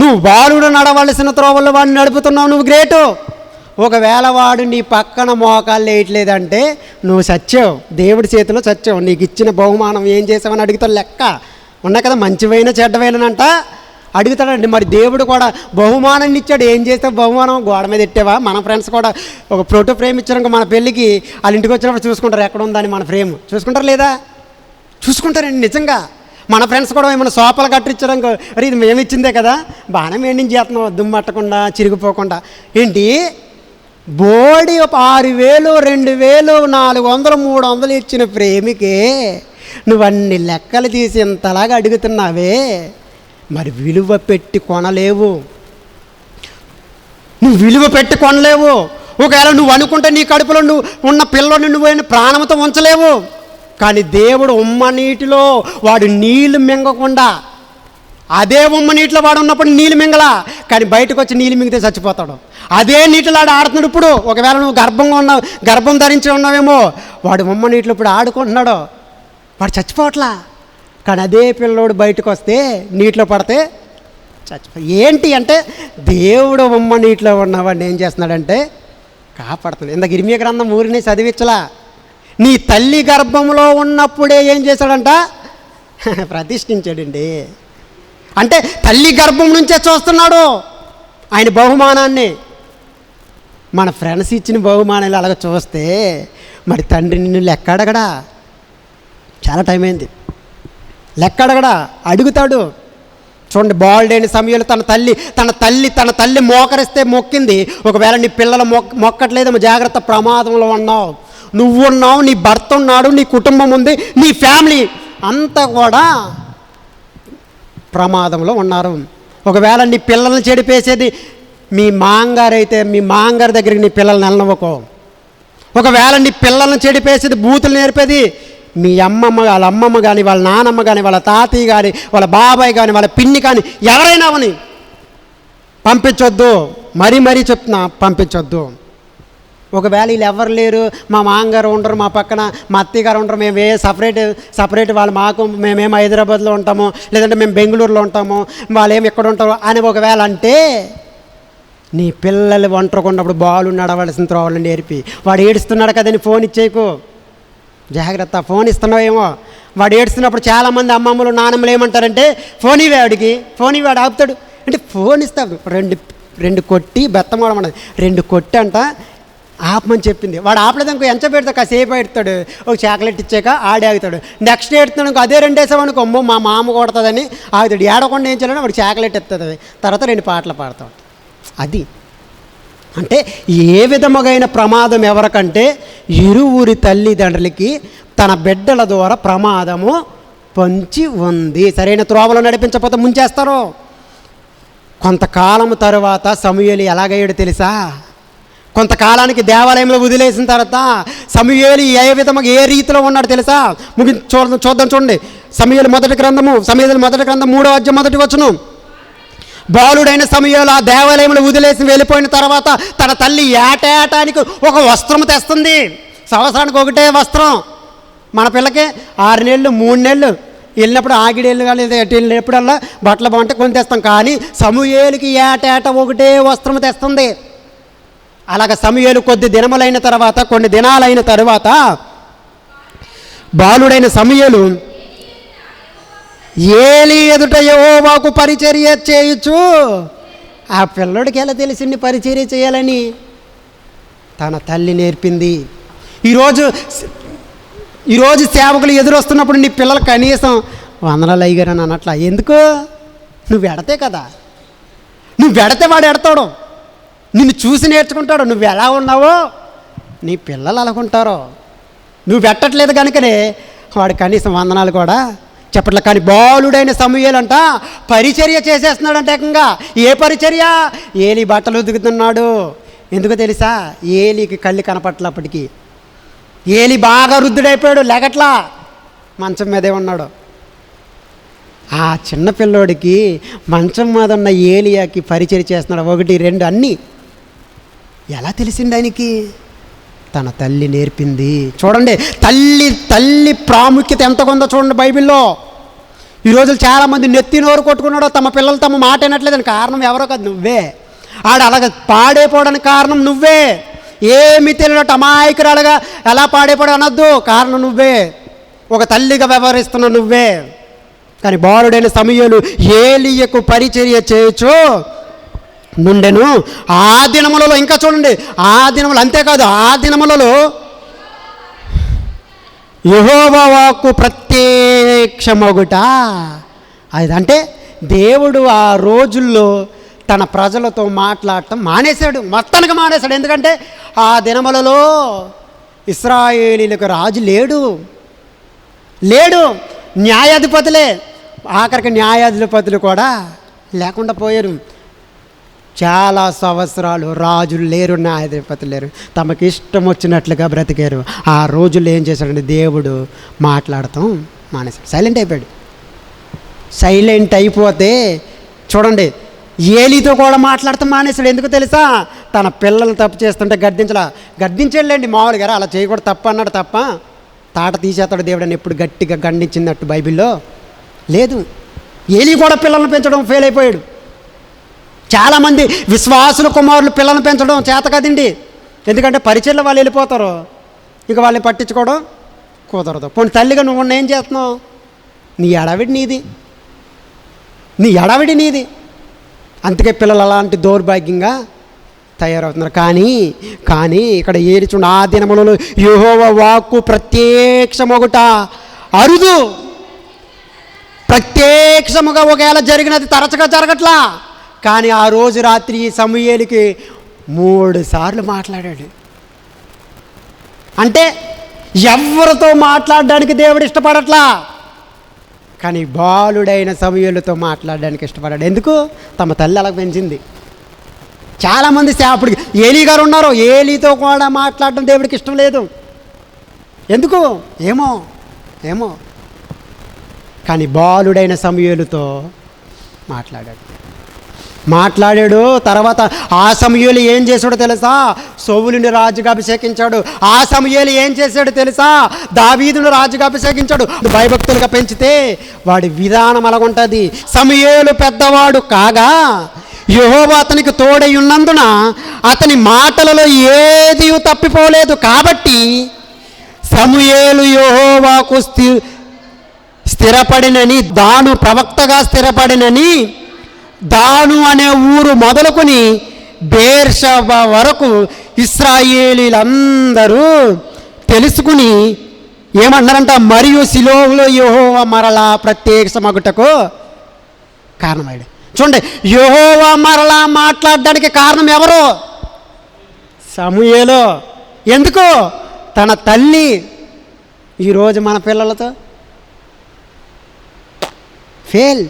నువ్వు బాలుడు నడవలసిన త్రోవల్లో వాడిని నడుపుతున్నావు, నువ్వు గ్రేటు. ఒకవేళ వాడు నీ పక్కన మోకాళ్ళు వేయట్లేదంటే నువ్వు సచ్చావు, దేవుడి చేతిలో సచ్చావు. నీకు ఇచ్చిన బహుమానం ఏం చేసావని అడుగుతాడు. లెక్క ఉన్నాయి కదా, మంచివైన చెడ్డవైనంట అడుగుతాడండి. మరి దేవుడు కూడా బహుమానాన్ని ఇచ్చాడు. ఏం చేస్తావు బహుమానం? గోడ మీద ఎట్టావా? మన ఫ్రెండ్స్ కూడా ఒక ఫోటో ఫ్రేమ్ ఇచ్చారు మన పెళ్ళికి. వాళ్ళ ఇంటికి వచ్చినప్పుడు చూసుకుంటారు ఎక్కడ ఉందని మన ఫ్రేమ్. చూసుకుంటారు లేదా? చూసుకుంటారండి నిజంగా. మన ఫ్రెండ్స్ కూడా ఏమైనా సోపాలు కట్టించడానికి, అరే ఇది మేము ఇచ్చిందే కదా, బాగానే మెయింటైన్ చేస్తున్నావు, దుమ్మట్టకుండా చిరిగిపోకుండా. ఏంటి బోడి 6,000 2,000 400 300 ఇచ్చిన ప్రేమికే నువ్వు అన్ని లెక్కలు తీసి ఇంతలాగా అడుగుతున్నావే, మరి విలువ పెట్టి కొనలేవు. నువ్వు విలువ పెట్టి కొనలేవు. ఒకవేళ నువ్వు అనుకుంటే నీ కడుపులో నువ్వు ఉన్న పిల్లని నువ్వు ప్రాణంతో ఉంచలేవు. కానీ దేవుడు ఉమ్మ నీటిలో వాడు నీళ్లు మింగకుండా, అదే ఉమ్మ నీటిలో వాడు ఉన్నప్పుడు నీళ్ళు మింగలా, కానీ బయటకు వచ్చి నీళ్ళు మింగితే చచ్చిపోతాడు. అదే నీటిలో ఆడు ఆడుతున్నాడు. ఇప్పుడు ఒకవేళ నువ్వు గర్భం ధరించి ఉన్నావేమో, వాడు ఉమ్మ నీటిలో ఇప్పుడు ఆడుకుంటున్నాడు, వాడు చచ్చిపోవట్లా. కానీ అదే పిల్లోడు బయటకు వస్తే నీటిలో పడితే ఏంటి అంటే దేవుడు ఉమ్మ నీటిలో ఉన్నవాడిని ఏం చేస్తున్నాడంటే కాపాడుతున్నాడు. ఇంత ఇర్మియా గ్రంథం ఊరిని చదివించలా. నీ తల్లి గర్భంలో ఉన్నప్పుడే ఏం చేశాడంట? ప్రతిష్ఠించాడండి. అంటే తల్లి గర్భం నుంచే చూస్తున్నాడు ఆయన బహుమానాన్ని. మన ఫ్రెండ్స్ ఇచ్చిన బహుమానాలు అలాగ చూస్తే మరి తండ్రి నిన్ను లెక్క అడగడా? చాలా టైం అయింది. లెక్క అడగడా? అడుగుతాడు. చూడండి, బాలుడైన సమయంలో తన తల్లి మోకరిస్తే మొక్కింది. ఒకవేళ నీ పిల్లలు మొక్కట్లేదేమో జాగ్రత్త, ప్రమాదంలో ఉన్నావు. నువ్వు ఉన్నావు, నీ భర్త ఉన్నాడు, నీ కుటుంబం ఉంది, నీ ఫ్యామిలీ అంతా కూడా ప్రమాదంలో ఉన్నారు. ఒకవేళ నీ పిల్లల్ని చెడిపేసేది మీ మాంగారైతే మీ మాంగారి దగ్గరికి నీ పిల్లల్ని వెళ్ళనివ్వకో. ఒకవేళ నీ పిల్లల్ని చెడిపేసేది బూతులు నేర్పేది మీ అమ్మమ్మ, వాళ్ళ అమ్మమ్మ కానీ, వాళ్ళ నానమ్మ కానీ, వాళ్ళ తాతయ్య కానీ, వాళ్ళ బాబాయ్ కానీ, వాళ్ళ పిన్ని కానీ, ఎవరైనా అవని పంపించొద్దు. మరీ చెప్తున్నా, పంపించొద్దు. ఒకవేళ వీళ్ళు ఎవరు లేరు, మా మామగారు ఉండరు, మా పక్కన మా అత్తయ్య గారు ఉండరు, మేము సపరేట్ వాళ్ళు మేమేమో హైదరాబాద్లో ఉంటాము, లేదంటే మేము బెంగళూరులో ఉంటాము, వాళ్ళు ఏమి ఎక్కడ ఉంటారు అని ఒకవేళ అంటే నీ పిల్లలు ఒంటరిగా ఉన్నప్పుడు బాలు నడవలసిన త్రోవలు నేర్పి. వాడు ఏడుస్తున్నాడు కదని ఫోన్ ఇచ్చేయకు, జాగ్రత్త. ఫోన్ ఇస్తున్నావేమో. వాడు ఏడుస్తున్నప్పుడు చాలామంది అమ్మమ్మలు నానమ్మలు ఏమంటారంటే ఫోన్ ఇవే వాడికి, ఫోన్ ఇవి వాడు ఆపుతాడు అంటే ఫోన్ ఇస్తాడు. రెండు కొట్టి బెత్తమోడమన్నది, 2 కొట్టి అంట ఆపమని చెప్పింది. వాడు ఆపలేదు అనుకో, ఎంత పెడతాడు, కాసేపు పెడతాడు, ఒక చాక్లెట్ ఇచ్చాక ఆడే ఆగుతాడు. నెక్స్ట్ ఏడుతున్నాడు అనుకో, అదే 2 వేసామనుకో, అమ్మో మా మామ కొడుతుందని ఆగుతాడు. ఏడకుండా ఏం చేయాలని వాడు చాక్లెట్ ఎత్తుంది, తర్వాత 2 పాటలు పాడతాడు. అది అంటే ఏ విధముగైన ప్రమాదం ఎవరికంటే ఇరువురి తల్లిదండ్రులకి తన బిడ్డల ద్వారా ప్రమాదము పొంచి ఉంది. సరైన త్రోవలో నడిపించకపోతే ముంచేస్తారు. కొంతకాలం తరువాత సమూయేలు ఎలాగయ్యాడు తెలుసా? కొంతకాలానికి దేవాలయంలో వదిలేసిన తర్వాత సమూయేలు ఏ విధంగా ఏ రీతిలో ఉన్నాడు తెలుసా? చూడండి. సమూయేలు మొదటి గ్రంథం 3వ అధ్యాయం 1వ వచనం. బాలుడైన సమూయేలు ఆ దేవాలయంలో వదిలేసి వెళ్ళిపోయిన తర్వాత తన తల్లి ఏటాటానికి ఒక వస్త్రం తెస్తుంది. సంవత్సరానికి ఒకటే వస్త్రం. మన పిల్లకి 6 నెలలు 3 నెలలు వెళ్ళినప్పుడు ఆగిడేళ్ళు కానీ వెళ్ళినప్పుడల్లా బట్టలు బాగుంటే కొని తెస్తాం. కానీ సమూయేలుకి ఏటేట ఒకటే వస్త్రం తెస్తుంది. అలాగ సమూయేలు కొన్ని దినాలైన తర్వాత బాలుడైన సమూయేలు ఏలీ ఎదుట యెహోవాకు పరిచర్య చేయొచ్చు. ఆ పిల్లడికి ఎలా తెలిసింది పరిచర్య చేయాలని? తన తల్లి నేర్పింది. ఈరోజు సేవకులు ఎదురొస్తున్నప్పుడు నీ పిల్లలు కనీసం వందనాలు అయ్యారు అని అనట్లా. ఎందుకు? నువ్వు ఎడతే కదా. నువ్వు ఎడతే వాడు ఎడతాడు. నిన్ను చూసి నేర్చుకుంటాడు. నువ్వు ఎలా ఉన్నావో నీ పిల్లలు అలాగుంటారో. నువ్వు పెట్టట్లేదు కనుకనే వాడు కనీసం వందనాలు కూడా చెప్పట్లే. కానీ బాలుడైన సమూయేలంట పరిచర్య చేసేస్తున్నాడంట ఏకంగా. ఏ పరిచర్య? ఏలి బట్టలు ఉతుకుతున్నాడు. ఎందుకో తెలుసా? ఏలికి కళ్ళు కనపట్లప్పటికీ. ఏలి బాగా వృద్ధుడైపోయాడు, లెగట్లా, మంచం మీదే ఉన్నాడు. ఆ చిన్న పిల్లోడికి మంచం మీద ఉన్న ఏలియాకి పరిచర్య చేస్తున్నాడు. 1, 2 అన్నీ. ఎలా తెలిసింది ఆయనకి? తన తల్లి నేర్పింది. చూడండి, తల్లి ప్రాముఖ్యత ఎంతగా ఉందో చూడండి బైబిల్లో. ఈరోజు చాలామంది నెత్తి నోరు కొట్టుకున్నాడో తమ పిల్లలు తమ మాట వినట్లేదని కారణం ఎవరో కాదు, నువ్వే. అలాగ పాడైపోవడానికి కారణం నువ్వే. ఏమి తెలియనట్టు అమాయకురాలుగా ఎలా పాడైపోవడం అనొద్దు, కారణం నువ్వే. ఒక తల్లిగా వ్యవహరిస్తున్న నువ్వే. కానీ బాలుడైన సమూయేలు ఏలీయకు పరిచర్య చేయొచ్చు నుండెను. ఆ దినములలో, ఇంకా చూడండి, ఆ దినములు అంతేకాదు, ఆ దినములలో యెహోవా వాక్కు ప్రత్యక్షమగుట. అదంటే దేవుడు ఆ రోజుల్లో తన ప్రజలతో మాట్లాడటం మానేశాడు, మొత్తానికి మానేశాడు. ఎందుకంటే ఆ దినములలో ఇశ్రాయేలీలకు రాజు లేడు. న్యాయాధిపతులే, ఆఖరికి న్యాయాధిపతులు కూడా లేకుండా పోయారు. చాలా సంవత్సరాలు రాజులు లేరు, న్యాయాధిపతులు లేరు, తమకి ఇష్టం వచ్చినట్లుగా బ్రతికారు. ఆ రోజుల్లో ఏం చేశాడంటే దేవుడు మాట్లాడటం మానేశాడు, సైలెంట్ అయిపోయాడు. సైలెంట్ అయిపోతే చూడండి, ఏలితో కూడా మాట్లాడటం మానేశాడు. ఎందుకు తెలుసా? తన పిల్లలు తప్పు చేస్తుంటే గద్దించాడులేండి మామూలుగా. అలా చేయకూడదు, తప్ప అన్నాడు తప్ప. తాట తీసేస్తాడు దేవుడు అని ఎప్పుడు గట్టిగా ఖండించినట్టు బైబిల్లో లేదు. ఏలి కూడా పిల్లల్ని పెంచడం ఫెయిల్ అయిపోయాడు. చాలామంది విశ్వాసుల కుమారులు పిల్లల్ని పెంచడం చేత కదండి. ఎందుకంటే పరిచయలో వాళ్ళు వెళ్ళిపోతారు, ఇక వాళ్ళని పట్టించుకోవడం కుదరదు. పోనీ తల్లిగా నువ్వు ఏం చేస్తున్నావు? నీ అడవిడి నీది. అందుకే పిల్లలు అలాంటి దౌర్భాగ్యంగా తయారవుతున్నారు. కానీ ఇక్కడ ఏలిచుండి ఆ దినములలో యెహోవా వాక్కు ప్రత్యక్షమొకట అరుదు. ప్రత్యక్షముగా ఒకవేళ జరిగినది తరచుగా జరగట్లా. కానీ ఆ రోజు రాత్రి సమూయేలుకి 3 సార్లు మాట్లాడాడు. అంటే ఎవరితో మాట్లాడడానికి దేవుడు ఇష్టపడట్లా, కానీ బాలుడైన సమూయేలుతో మాట్లాడడానికి ఇష్టపడ్డాడు. ఎందుకు? తమ తల్లి అలా పెంచింది. చాలామంది అప్పుడు ఏలీ గారు ఉన్నారు, ఏలీతో కూడా మాట్లాడడం దేవుడికి ఇష్టం లేదు. ఎందుకు? ఏమో కానీ బాలుడైన సమూయేలుతో మాట్లాడాడు. తర్వాత ఆ సమూయేలు ఏం చేశాడో తెలుసా? సౌలుని రాజుగా అభిషేకించాడు. ఆ సమూయేలు ఏం చేశాడో తెలుసా? దావీదును రాజుగా అభిషేకించాడు. భయభక్తులుగా పెంచితే వాడి విధానం అలాగుంటుంది. సమూయేలు పెద్దవాడు కాగా యెహోవా అతనికి తోడై ఉన్నందున అతని మాటలలో ఏది తప్పిపోలేదు. కాబట్టి సమూయేలు యెహోవాకు స్థిరపడినని, దాను ప్రవక్తగా స్థిరపడినని, దాను అనే ఊరు మొదలుకొని బేర్షెబా వరకు ఇశ్రాయేలీలందరూ తెలుసుకుని ఏమన్నారంట? మరియు షిలోహులో యెహోవా మరలా ప్రత్యక్షమగుటకు కారణమయ్యాడు. చూడండి, యెహోవా మరలా మాట్లాడడానికి కారణం ఎవరు? సమూయేలు. ఎందుకు? తన తల్లి. ఈరోజు మన పిల్లలతో ఫెయిల్.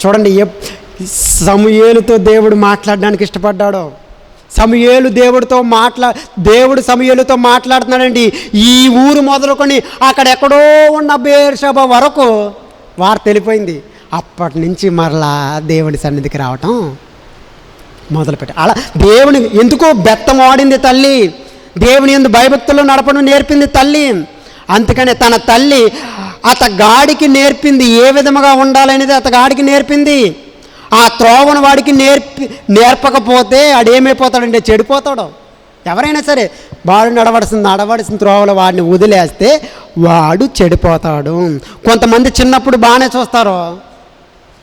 చూడండి, సమూయేలుతో దేవుడు మాట్లాడడానికి ఇష్టపడ్డాడు. దేవుడు సమూయేలుతో మాట్లాడుతున్నాడండి. ఈ ఊరు మొదలుకొని అక్కడెక్కడో ఉన్న బేర్షెబా వరకు వార్త తెలిపోయింది. అప్పటి నుంచి మరలా దేవుడి సన్నిధికి రావటం మొదలుపెట్టాడు. అలా దేవుని ఎందుకో బెత్తం ఆడింది తల్లి, దేవుని యందు భయభక్తులు నడపడం నేర్పింది తల్లి. అందుకనే తన తల్లి అతగాడికి నేర్పింది, ఏ విధముగా ఉండాలనేది అతగాడికి నేర్పింది. ఆ త్రోవను వాడికి నేర్పకపోతే ఆడేమైపోతాడంటే చెడిపోతాడు. ఎవరైనా సరే వాడు నడవలసిన త్రోవలో వాడిని వదిలేస్తే వాడు చెడిపోతాడు. కొంతమంది చిన్నప్పుడు బాగానే చూస్తారు,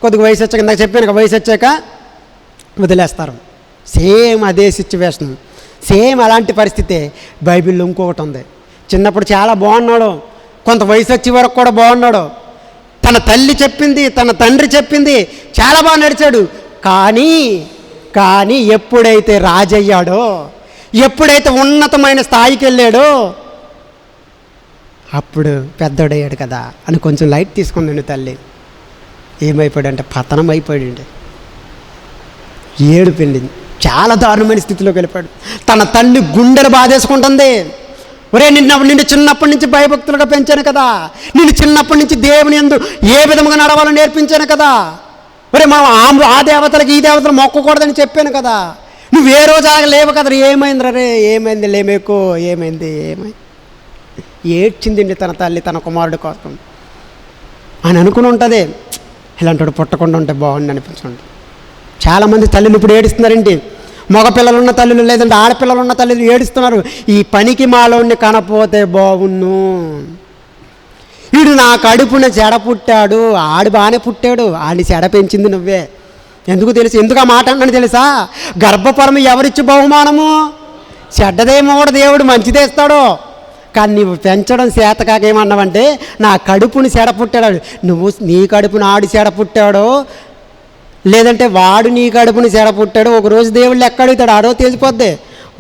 కొద్దిగా వయసు వచ్చాక, ఇందాక చెప్పాను వయసు వచ్చాక వదిలేస్తారు. సేమ్ అదే సిచ్యువేషన్, సేమ్ అలాంటి పరిస్థితే బైబిల్లో ఇంకొకటి ఉంది. చిన్నప్పుడు చాలా బాగున్నాడు, కొంత వయసు వచ్చే వరకు కూడా బాగున్నాడు. తన తల్లి చెప్పింది, తన తండ్రి చెప్పింది, చాలా బాగా నడిచాడు. కానీ ఎప్పుడైతే రాజయ్యాడో, ఎప్పుడైతే ఉన్నతమైన స్థాయికి వెళ్ళాడో అప్పుడు పెద్దోడయ్యాడు కదా అని కొంచెం లైట్ తీసుకుందండి తల్లి. ఏమైపోయాడంటే పతనం అయిపోయాడండి, ఏడుపిండి, చాలా దారుణమైన స్థితిలోకి వెళ్ళిపోయాడు. తన తల్లి గుండెలు బాధేసుకుంటుంది. ఒరే నిన్ను చిన్నప్పటి నుంచి భయభక్తులుగా పెంచాను కదా, నిన్ను చిన్నప్పటి నుంచి దేవుని యందు ఏ విధంగా నడవాలో నేర్పించాను కదా, ఒరే మా ఆ దేవతలకి ఈ దేవతలు మొక్కకూడదని చెప్పాను కదా, నువ్వు ఏ రోజు లేవు కదా, ఏమైంది రే, ఏమైంది లేమేకో, ఏమైంది ఏడ్చిందండి తన తల్లి తన కుమారుడి కోసం అని అనుకుని ఉంటుంది. ఇలాంటి వాడు పుట్టకుండా ఉంటే బాగుంది అనిపించండి. చాలామంది తల్లులు ఇప్పుడు ఏడుస్తున్నారండి. మగపిల్లలున్న తల్లులు లేదంటే ఆడపిల్లలున్న తల్లులు ఏడుస్తున్నారు. ఈ పనికి మాలోని కనపోతే బాగున్ను, వీడు నా కడుపున చెడ పుట్టాడు, ఆడు బాగానే పుట్టాడు, ఆడిని చెడ పెంచింది నువ్వే. ఎందుకు తెలుసు, ఎందుకు ఆ మాట అన్నాను తెలుసా? గర్భఫలం ఎవరిచ్చి బహుమానము? చెడ్డదేమో కూడా దేవుడు మంచిదే ఇస్తాడు, కానీ నువ్వు పెంచడం చేతకాకేమన్నావంటే నా కడుపుని చెడ పుట్టాడు. నువ్వు నీ కడుపుని ఆడు చెడ పుట్టాడో లేదంటే వాడు నీ కడుపుని చెడ పుట్టాడు, ఒకరోజు దేవుళ్ళు ఎక్కడ అడుగుతాడు, ఆ రోజు తెలిసిపోద్ది.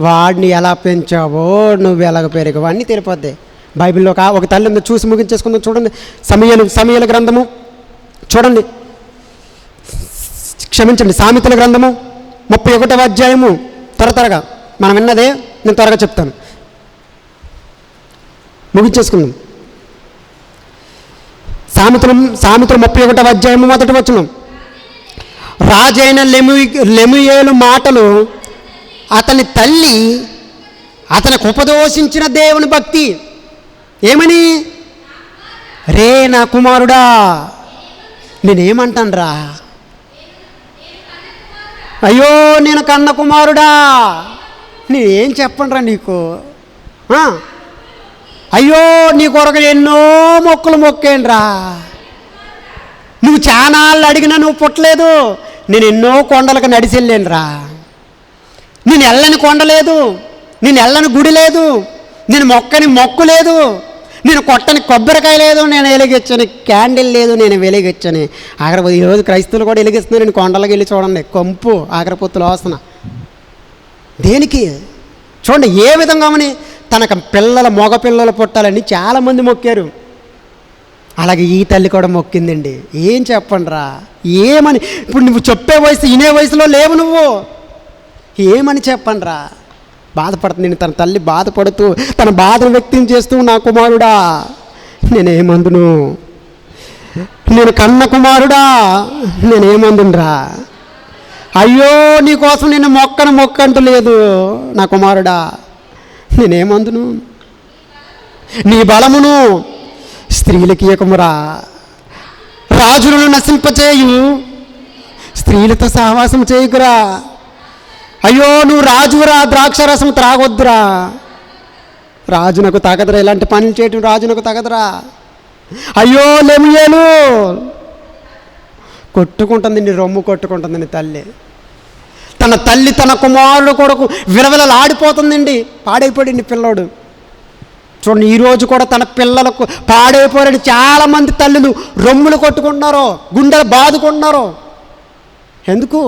వాడిని ఎలా పెంచావో నువ్వు ఎలాగ పెరిగావో అన్నీ తెలిపోద్ది. బైబిల్లో ఒక తల్లి ఉంది, చూసి ముగించేసుకుందాం. చూడండి సమూయేలు గ్రంథము చూడండి, క్షమించండి, సామెతల గ్రంథము 31వ అధ్యాయము. త్వరగా మనం విన్నదే నేను త్వరగా చెప్తాను, ముగించేసుకుందాం. సామెతలు 31వ అధ్యాయము 1వ వచనం. రాజైన లెముయేలు మాటలు అతని తల్లి అతనికి ఉపదేశించిన దేవుని భక్తి ఏమని? రే నా కుమారుడా, నేనేమంటాను రా, అయ్యో నేను కన్న కుమారుడా, నేనేం చెప్పండిరా నీకు, అయ్యో నీ కొరకు ఎన్నో మొక్కులు మొక్కేండ్రా, నువ్వు చానాళ్ళు అడిగినా నువ్వు పుట్టలేదు, నేను ఎన్నో కొండలకు నడిచెళ్ళానురా, నేను ఎల్లని కొండ లేదు, నేను ఎల్లని గుడి లేదు, నేను మొక్కని మొక్కు లేదు, నేను కొట్టని కొబ్బరికాయ లేదు, నేను వెలిగించని క్యాండిల్ లేదు, నేను వెలిగించని ఆఖరి ఈరోజు క్రైస్తవులు కూడా వెలిగిస్తున్నారు. నేను కొండలకు వెళ్ళి చూడండి, కంపు ఆఖరిపోతులు వాసన దేనికి? చూడండి ఏ విధంగా తనకు మగ పిల్లలు పుట్టాలని చాలామంది మొక్కారు. అలాగే ఈ తల్లి కూడా మొక్కిందండి. ఏం చెప్పండి రా, ఏమని? ఇప్పుడు నువ్వు చెప్పే వయసు ఇనే వయసులో లేవు, నువ్వు ఏమని చెప్పండి రా. బాధపడుతుంది తన తల్లి, బాధపడుతూ తన బాధను వ్యక్తం చేస్తూ, నా కుమారుడా నేనేమందును, నేను కన్న కుమారుడా నేనేమందునురా, అయ్యో నీకోసం నేను మొక్కంటూ లేదు నా కుమారుడా, నేనేమందును, నీ బలమును స్త్రీలకి ఇయ్యకుమురా, రాజులను నశింపచేయు స్త్రీలతో సహవాసం చేయకురా, అయ్యో నువ్వు రాజురా, ద్రాక్షరసం త్రాగొద్దురా, రాజునకు తగదురా, ఇలాంటి పనులు చేయటం రాజునకు తగదురా. అయ్యో లెముయేలు కొట్టుకుంటుందండి, రొమ్ము కొట్టుకుంటుందండి తల్లి. తన తల్లి తన కుమారుడు కొరకు విలవిలలాడిపోతుందండి. పాడైపోయాడండి పిల్లోడు. చూడండి ఈరోజు కూడా తన పిల్లలకు పాడైపోయాడు. చాలామంది తల్లులు రొమ్ములు కొట్టుకుంటున్నారు, గుండెలు బాదుకుంటున్నారు. ఎందుకు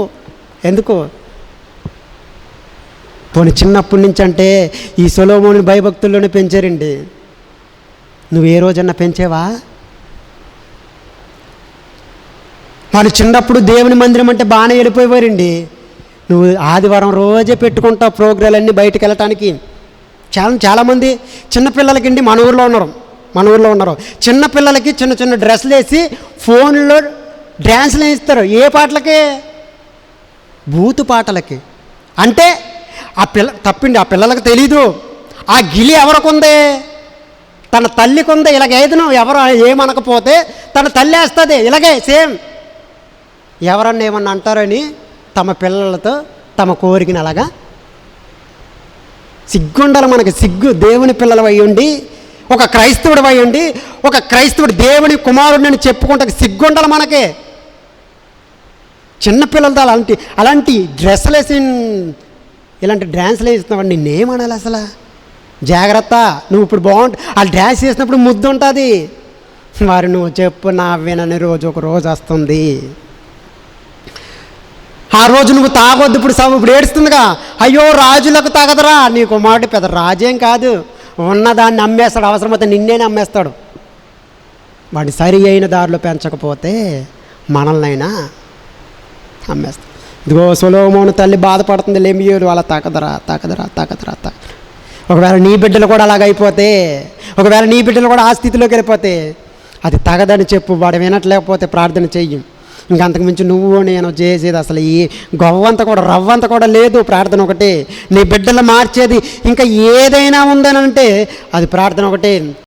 పోనీ చిన్నప్పటి నుంచి అంటే ఈ సొలొమోను భయభక్తుల్లోనే పెంచారండి. నువ్వు ఏ రోజన్నా పెంచేవా? వాళ్ళు చిన్నప్పుడు దేవుని మందిరం అంటే బాగానే వెళ్ళిపోయేవారండి. నువ్వు ఆదివారం రోజే పెట్టుకుంటావు ప్రోగ్రాలన్నీ బయటకు వెళ్ళటానికి. చాలామంది చిన్నపిల్లలకి అండి మన ఊర్లో ఉన్నారు చిన్నపిల్లలకి చిన్న చిన్న డ్రెస్సులు వేసి ఫోన్లో డ్యాన్స్లు వేస్తారు. ఏ పాటలకి? బూతు పాటలకి. అంటే తప్పిండి ఆ పిల్లలకు తెలీదు. ఆ గిలి ఎవరికుంది? తన తల్లికి ఉంది. ఇలాగేదను ఎవరు ఏమనకపోతే తన తల్లి వేస్తుంది ఇలాగే సేమ్. ఎవరన్నా ఏమన్నా అంటారని తమ పిల్లలతో తమ కోరికని అలాగా సిగ్గుండాలి మనకి. సిగ్గు. దేవుని పిల్లలు అయ్యుండి, ఒక క్రైస్తవుడు అయ్యుండి, ఒక క్రైస్తవుడు దేవుని కుమారుడిని చెప్పుకుంటే సిగ్గుండాలి మనకి. చిన్నపిల్లలతో అలాంటి డ్రెస్సులు వేసి ఇలాంటి డ్యాన్స్లు వేస్తున్నావు, నిన్నేమనాలి అసలు? జాగ్రత్త. నువ్వు ఇప్పుడు ఆ డ్యాన్స్ చేసినప్పుడు ముద్దు ఉంటుంది. మరి నువ్వు చెప్పు నా వినని రోజు ఒక రోజు వస్తుంది. ఆ రోజు నువ్వు తాగొద్దు, ఇప్పుడు ఏడుస్తుందిగా, అయ్యో రాజులకు తాగదురా, నీ కుమారుడు పెద్ద రాజేం కాదు, ఉన్నదాన్ని అమ్మేస్తాడు, అవసరమైతే నిన్నే అమ్మేస్తాడు. వాడిని సరి అయిన దారిలో పెంచకపోతే మనల్నైనా అమ్మేస్తాడు. ఇదిగో సొలొమోను తల్లి బాధపడుతుంది, లెమియేలు అలా తాకదరా. ఒకవేళ నీ బిడ్డలు కూడా అలాగైపోతే, ఒకవేళ నీ బిడ్డలు కూడా ఆ స్థితిలోకి వెళ్ళిపోతే అది తగదని చెప్పు. వాడు వినట్లేకపోతే ప్రార్థన చెయ్యి. ఇంకా అంతకుమించి నువ్వు నేను చేసేది అసలు ఈ గవ్వంత కూడా రవ్వంత కూడా లేదు. ప్రార్థన ఒకటే. నీ బిడ్డలు మార్చేది ఇంకా ఏదైనా ఉందనంటే అది ప్రార్థన ఒకటే.